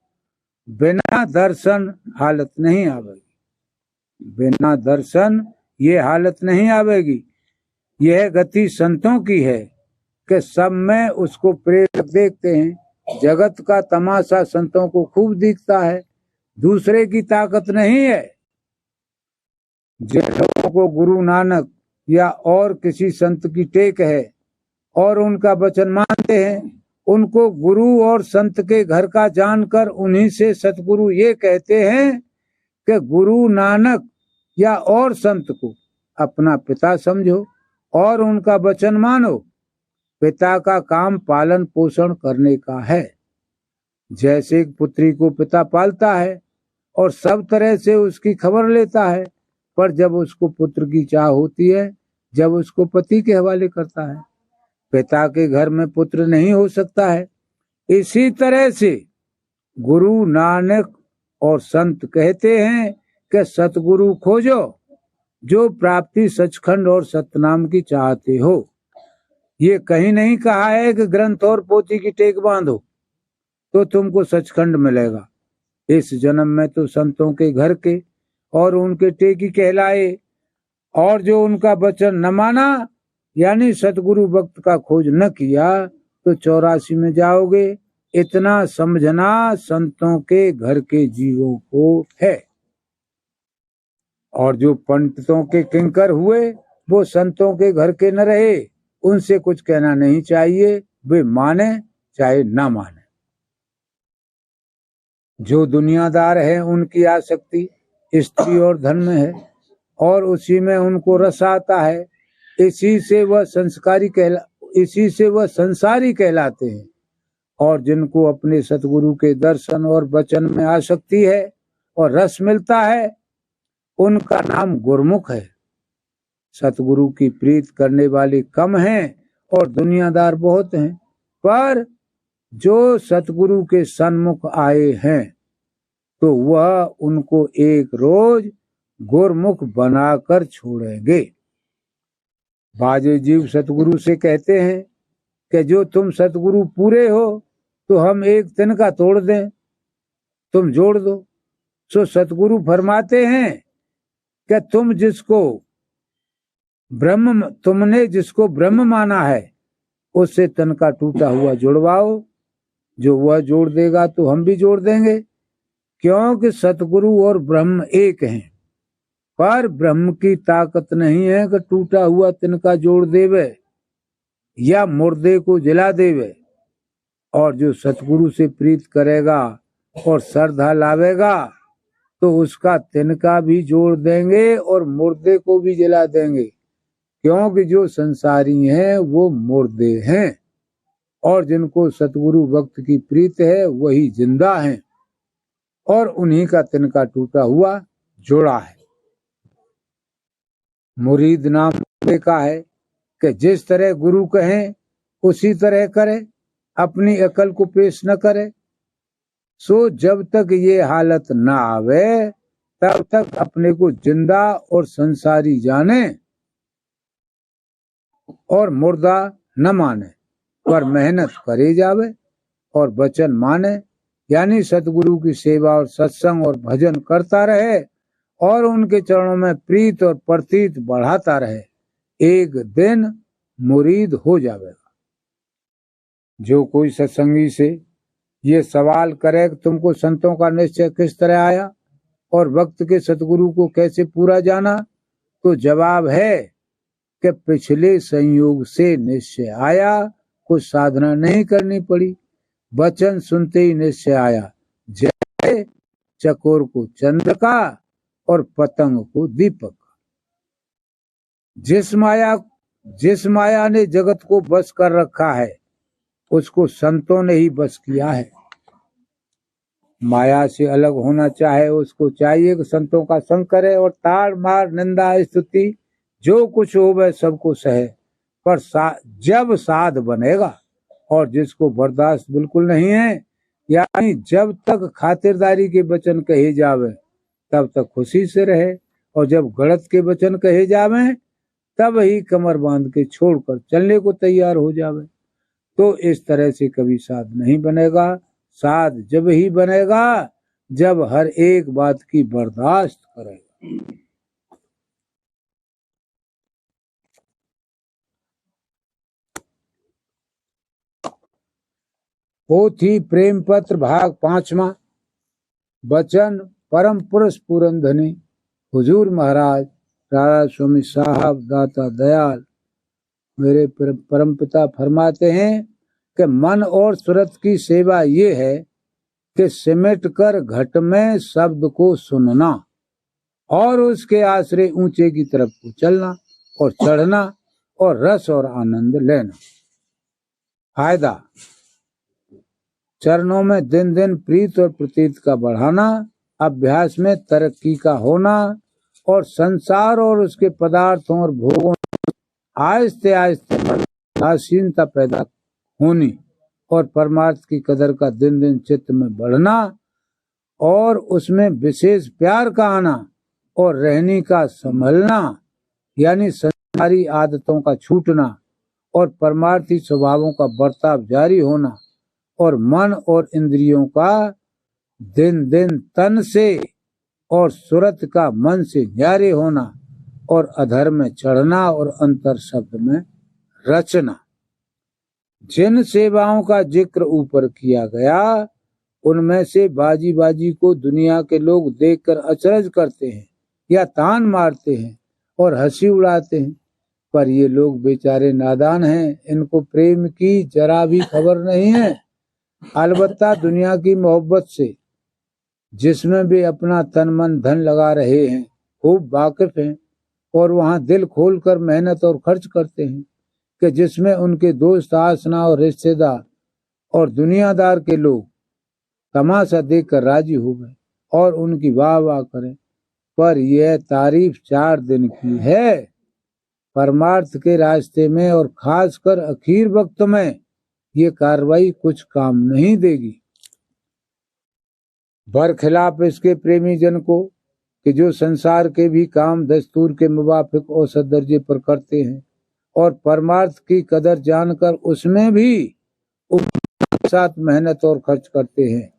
बिना दर्शन हालत नहीं आवेगी, बिना दर्शन ये हालत नहीं आवेगी। यह गति संतों की है कि सब में उसको प्रेरक देखते हैं। जगत का तमाशा संतों को खूब दिखता है, दूसरे की ताकत नहीं है। जिन लोगों को गुरु नानक या और किसी संत की टेक है और उनका वचन मानते हैं, उनको गुरु और संत के घर का जानकर उन्हीं से सतगुरु ये कहते हैं कि गुरु नानक या और संत को अपना पिता समझो और उनका वचन मानो। पिता का काम पालन पोषण करने का है। जैसे एक पुत्री को पिता पालता है और सब तरह से उसकी खबर लेता है, पर जब उसको पुत्र की चाह होती है, जब उसको पति के हवाले करता है। पिता के घर में पुत्र नहीं हो सकता है। इसी तरह से गुरु नानक और संत कहते हैं कि सतगुरु खोजो, जो प्राप्ति सचखंड और सतनाम की चाहते हो। ये कहीं नहीं कहा है कि ग्रंथ और पोथी की टेक बांधो तो तुमको सचखंड मिलेगा। इस जन्म में तो संतों के घर के और उनके टेकी कहलाए, और जो उनका वचन न माना यानी सतगुरु भक्त का खोज न किया तो 84 में जाओगे। इतना समझना संतों के घर के जीवों को है। और जो पंडितों के किंकर हुए वो संतों के घर के न रहे, उनसे कुछ कहना नहीं चाहिए, वे माने चाहे ना माने। जो दुनियादार है उनकी आसक्ति स्त्री और धन में है और उसी में उनको रस आता है, इसी से वह संसारी कहलाते हैं। और जिनको अपने सतगुरु के दर्शन और वचन में आसक्ति है और रस मिलता है, उनका नाम गुरमुख है। सतगुरु की प्रीत करने वाले कम हैं और दुनियादार बहुत हैं, पर जो सतगुरु के सन्मुख आए हैं तो वह उनको एक रोज गुरमुख बनाकर छोड़ेंगे। बाजे जीव सतगुरु से कहते हैं कि जो तुम सतगुरु पूरे हो तो हम एक तिनका तोड़ दें, तुम जोड़ दो। सो सतगुरु फरमाते हैं कि तुमने जिसको ब्रह्म माना है उससे तन का टूटा हुआ जुड़वाओ। जो वह जोड़ देगा तो हम भी जोड़ देंगे, क्योंकि सतगुरु और ब्रह्म एक हैं। पर ब्रह्म की ताकत नहीं है कि टूटा हुआ तिनका जोड़ देवे या मुर्दे को जला देवे। और जो सतगुरु से प्रीत करेगा और श्रद्धा लावेगा तो उसका तिनका भी जोड़ देंगे और मुर्दे को भी जला देंगे, क्योंकि जो संसारी हैं वो मुर्दे हैं और जिनको सतगुरु भक्त की प्रीत है वही जिंदा हैं और उन्हीं का तिनका टूटा हुआ जोड़ा है। मुरीद नाम का है कि जिस तरह गुरु कहें उसी तरह करे, अपनी अकल को पेश न करे। सो जब तक ये हालत न आवे तब तक अपने को जिंदा और संसारी जाने और मुर्दा न माने, पर मेहनत करे जावे और वचन माने, यानी सतगुरु की सेवा और सत्संग और भजन करता रहे और उनके चरणों में प्रीत और प्रतीत बढ़ाता रहे। एक दिन मुरीद हो जाएगा। जो कोई सत्संगी से ये सवाल करे कि तुमको संतों का निश्चय किस तरह आया और भक्त के सतगुरु को कैसे पूरा जाना, तो जवाब है कि पिछले संयोग से निश्चय आया, कुछ साधना नहीं करनी पड़ी, वचन सुनते ही निश्चय आया। जैसे चकोर को चंद्र का और पतंग को दीपक का। जिस माया ने जगत को बस कर रखा है उसको संतों ने ही बस किया है। माया से अलग होना चाहे उसको चाहिए कि संतों का संग करे और ताड़ मार निंदा स्तुति जो कुछ हो वह सबको सहे, पर जब साध बनेगा और जिसको बर्दाश्त बिल्कुल नहीं है, यानी जब तक खातिरदारी के वचन कहे जावे तब तक खुशी से रहे और जब गलत के वचन कहे जावे तब ही कमर बांध के छोड़कर चलने को तैयार हो जावे। तो इस तरह से कभी साध नहीं बनेगा। साध जब ही बनेगा जब हर एक बात की बर्दाश्त करेगा। पोथी प्रेम पत्र भाग 5वां। वचन परम पुरुष पूरन धनी हुजूर महाराज राजा स्वामी साहब दाता दयाल मेरे परमपिता फरमाते हैं कि मन और सूरत की सेवा ये है कि सिमट कर घट में शब्द को सुनना और उसके आश्रय ऊंचे की तरफ को चलना और चढ़ना और रस और आनंद लेना। फायदा, चरणों में दिन दिन प्रीत और प्रतीत का बढ़ाना, अभ्यास में तरक्की का होना और संसार और उसके पदार्थों और भोगों आहिस्ते आहिस्ते आसीनता पैदा होनी और परमार्थ की कदर का दिन दिन चित्त में बढ़ना और उसमें विशेष प्यार का आना और रहनी का संभलना, यानी संसारी आदतों का छूटना और परमार्थी स्वभावों का बर्ताव जारी होना और मन और इंद्रियों का दिन दिन तन से और सूरत का मन से न्यारे होना और अधर में चढ़ना और अंतर शब्द में रचना। जिन सेवाओं का जिक्र ऊपर किया गया उनमें से बाजी बाजी को दुनिया के लोग देखकर अचरज करते हैं या तान मारते हैं और हंसी उड़ाते हैं, पर ये लोग बेचारे नादान हैं, इनको प्रेम की जरा भी खबर नहीं है। अलबत्ता दुनिया की मोहब्बत से जिसमें भी अपना तन मन धन लगा रहे हैं खूब वाकिफ हैं और वहाँ दिल खोलकर मेहनत और खर्च करते हैं कि जिसमें उनके दोस्त आसना और रिश्तेदार और दुनियादार के लोग तमाशा देखकर राजी हो गए और उनकी वाह वाह करें, पर यह तारीफ 4 दिन की है। परमार्थ के रास्ते में और खासकर आखिर वक्त में ये कार्रवाई कुछ काम नहीं देगी। बरखिलाफ इसके प्रेमी जन को कि जो संसार के भी काम दस्तूर के मुवाफिक औसत दर्जे पर करते हैं और परमार्थ की कदर जानकर उसमें भी साथ मेहनत और खर्च करते हैं,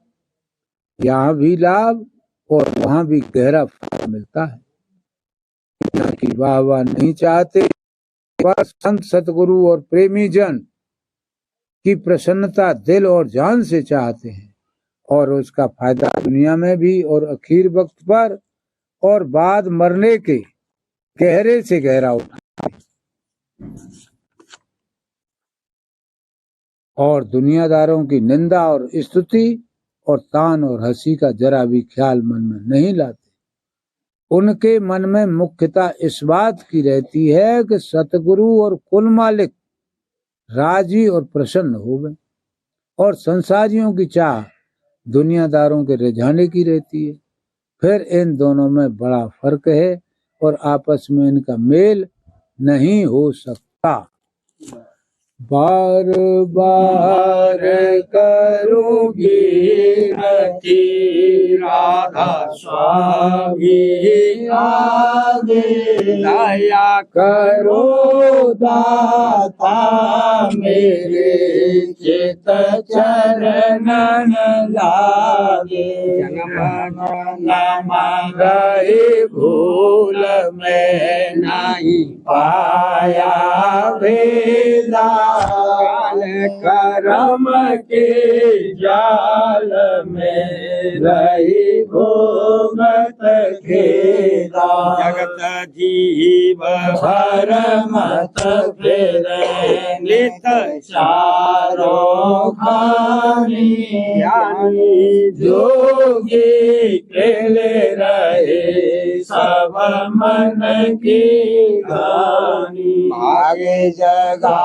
यहाँ भी लाभ और वहाँ भी गहरा फायदा मिलता है। यहाँ की वाह वाह नहीं चाहते, पर संत सतगुरु और प्रेमी जन की प्रसन्नता दिल और जान से चाहते हैं और उसका फायदा दुनिया में भी और आखिर वक्त पर और बाद मरने के गहरे से गहरा उठाते और दुनियादारों की निंदा और स्तुति और तान और हंसी का जरा भी ख्याल मन में नहीं लाते। उनके मन में मुख्यता इस बात की रहती है कि सतगुरु और कुल मालिक राजी और प्रसन्न हो गए और संसारियों की चाह दुनियादारों के रिझाने की रहती है। फिर इन दोनों में बड़ा फर्क है और आपस में इनका मेल नहीं हो सकता। बार बार करूंगी गिनती राधा स्वामी आगे, दया करो दाता मेरे चित चरणन लागे। जन्म गई भूल में नहीं पाया भेदा, काल करम के जाल में रही भोगत खेला जगत जीव भर मत फेरे नित चारों खानी ज्ञानी जोगी खेले रहे सब मन की गानी आगे जगा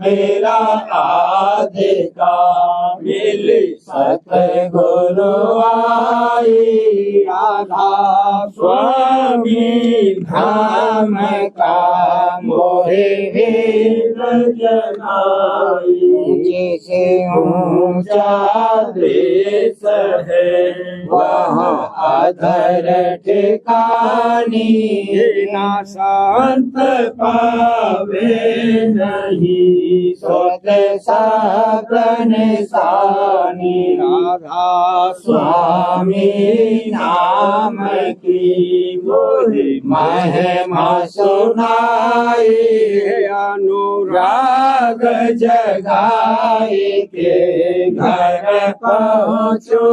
मेरा आधे का मिल सतगुरु आई राधा स्वामी धाम का मोहे जनाई जैसे ऊंचा देश है वहाँ अधर ठिकानी ना संत पावे नहीं सोत साधन सानी राधा स्वामी नाम की बोली महिमा सुनाई अनुराग जगाई के घर पहुँचो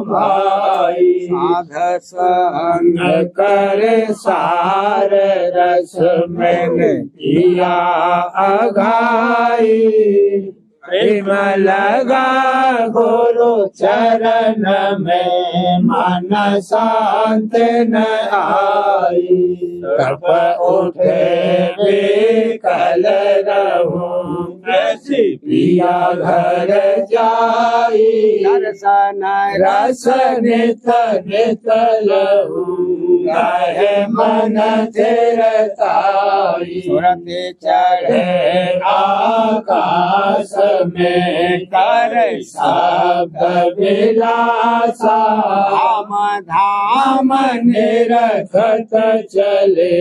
भाई साध संग कर सार रस मैंने किया अघाई प्रेम लगा गुरु चरण में मन शांत न आई कप उठे बेकल रहूं कैसी पिया घर जाई दर्शन रस नित नित लहू गहे मन चिरताई सुरति चढ़े चढ़े आकाश में कर शब्द विलासा धाम धाम निरखत चले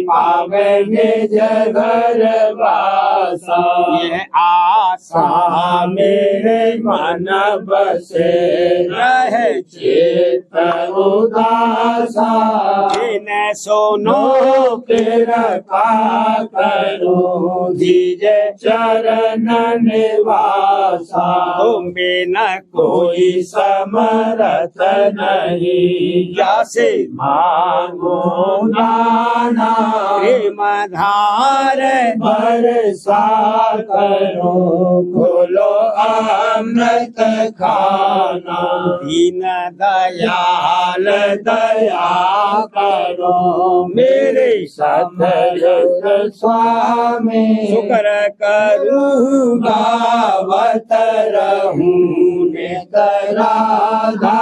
पावे निज घर वासा ये आशा मेरे मन बसे रहे चित उदासा जिन्हें सुनो नो कृपा करो दीजे चरण निवासा तुम बिन कोई समरथ नहीं जैसे मांगो नाना प्रेम धार बरसा करो खोलो अमृत खाना दीन दयाल दया करो मेरे सतयुग स्वामी शुक्र करूँ गावत रहूं नित राधा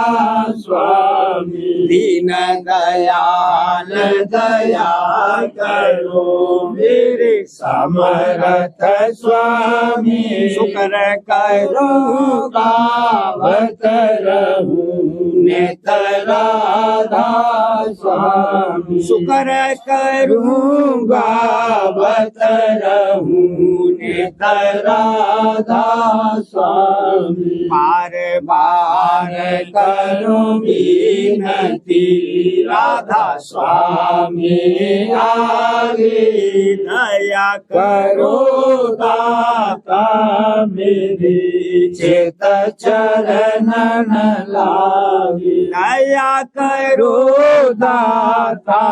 स्वामी दीन दयाल दया करो मेरे समरथ स्वामी शुक्र करूँ गावत रहूं नित राधा स्वामी शुक्र करूँ गावत रहूं नित राधा स्वामी बार बार करो विनती राधा स्वामी आगे दया करो दाता मेरे चित चरण न लागे दया करो दाता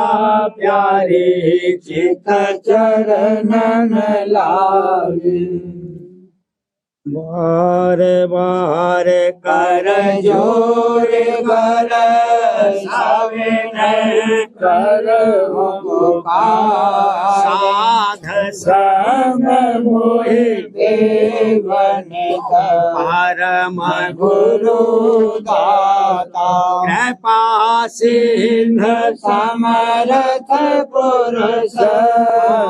प्यारे चित चरण न लागे बार बार कर जोर कर साविन कर साध संग मोहि देवन परम गुरु दाता कृपा सिंह समरथ पुरुष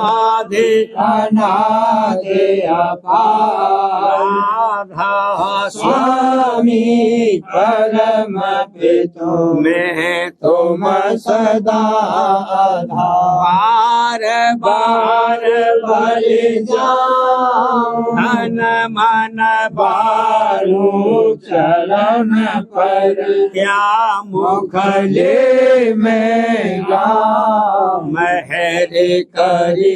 आधे अनादि अपार राधा स्वामी परम पितो में तुम सदा आधार बार बार बलि जाऊं धन मन बारू चरण पर क्या मुखले में गाऊं महरे करी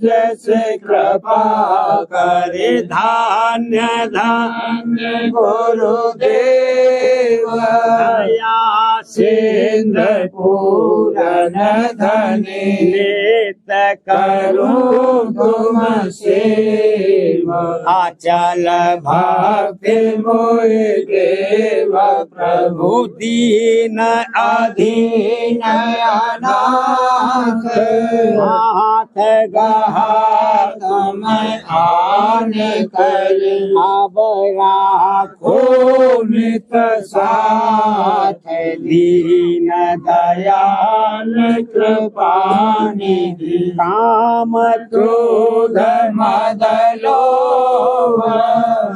जैसे कृपा करे धान्य धान्य गुरुदेव सेंद्र पूरन धने नित करूं तुम सेवा अचल भक्ति मोहि देव प्रभु दीन अधीन अनाथ हाथ हाथ में आन कर अब राखो नित साथ दीन दयाल कृपा निधि काम क्रोध मद लोभ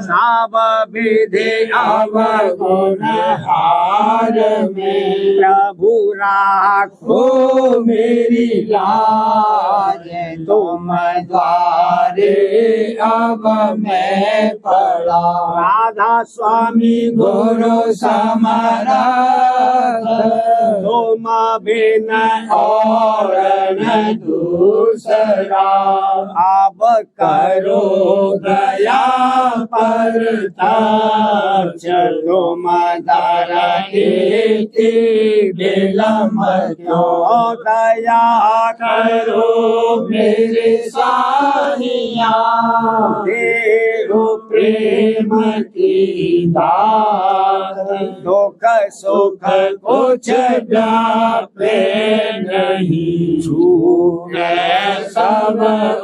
सब विधि अवगुण हार में प्रभु राखो ओ मेरी लाज तुम द्वारे अब मैं पड़ा राधा स्वामी गुरु समरथ तुम बिन और न दूसरा अब करो दया पर तुम दरहिति विलम क्यों दया करो मेरे साहिया देहु प्रेम की दात दुख सुख कुछ व्यापे नहीं छूटे सब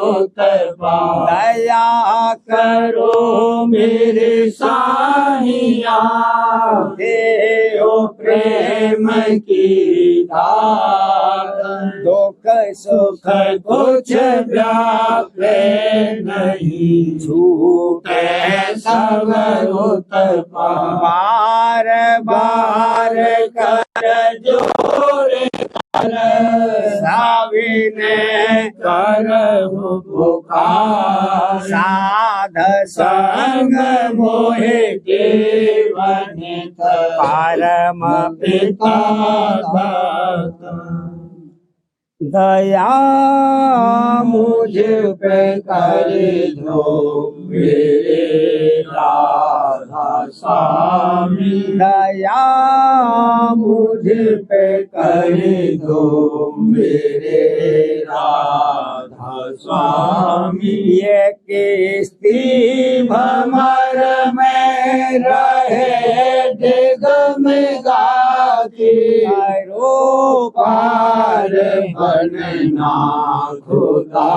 उत्पा दया करो मेरे साहिया देहु प्रेम की दात दुख सुख कुछ व्यापे नहीं छूटे सब उत्पा बार बार कर जोर कर साविने कर पुकार साध संग मोहे केवन परम पिता भक्त दया मुझ पे कर दो मेरे राधा स्वामी दया मुझ पे कर दो मेरे राधा स्वामी ये किस्ती भमर में रहे दिगम गाती करो पार बनना खुदा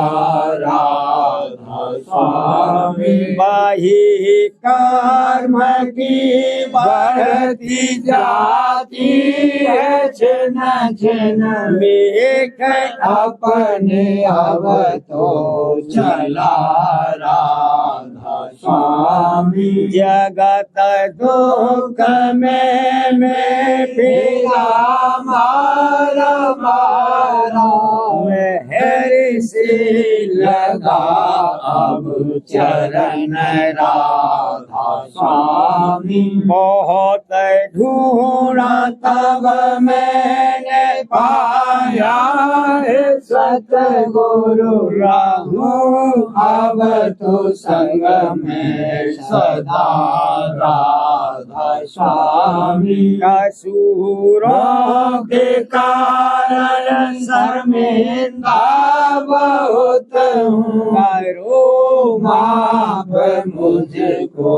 राधा स्वामी वही कर्म की बढ़ती जाती है छिन छिन मेघ अपने अब तो चला राधा स्वामी जगत दुख में मैं फिरा मारा मारा मेहर से लगा अब चरण राधा स्वामी बहुत ढूंढा तब मैंने पाया है सतगुरु रहूं अब तो संग में सदा राधा स्वामी कसूरों के कारण शर्मिंदा बहुत हूँ करो माफ मुझको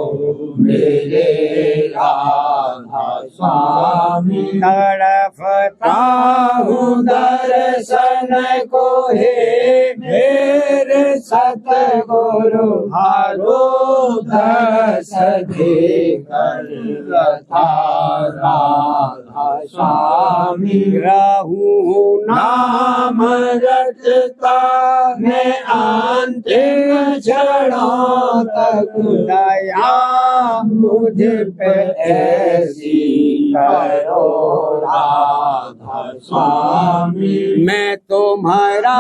मेरे राधा स्वामी तड़फता हूँ दर्शन को हे मेरे सतगुरु हारो दस देकर रथा राधा स्वामी रहूं नाम रटता मैं अंतिम क्षणों तक दया मुझ पे ऐसी करो राधा स्वामी मैं तुम्हारा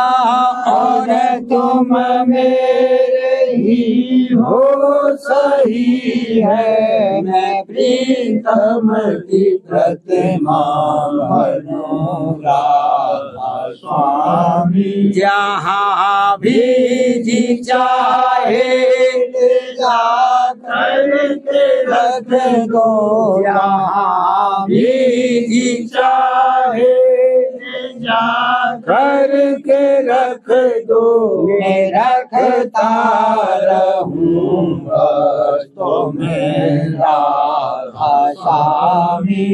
और तुम मेरे ही हो सही है मैं प्रीतम की प्रतिमा बनूं राधा स्वामी जहाँ भी जी चाहे ले जाकर के रख दो जहाँ भी जी चाहे के रख दो, मैं रखता रहूंगा तुम्हें राधा स्वामी,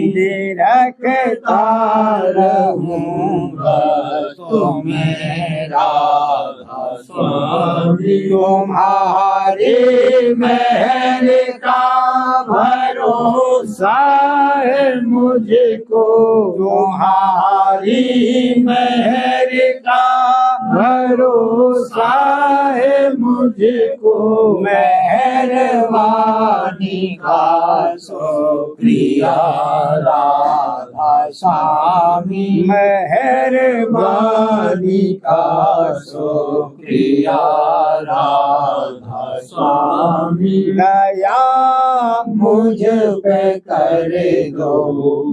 रखता रहूंगा तुम्हें राधा स्वामी। तुम्हारी मेहर का भरोसा है मुझको, तुम्हारी मेहर का भरोसा है मुझको, मेहरबानी का शुक्रिया राधा स्वामी, मेहरबानी का शुक्रिया राधा स्वामी। दया मुझ पे कर दो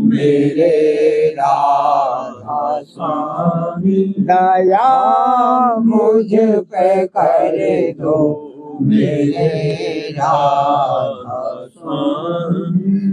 मेरे राधा स्वामी, दया मुझ पे कर दो मेरे राधा स्वामी।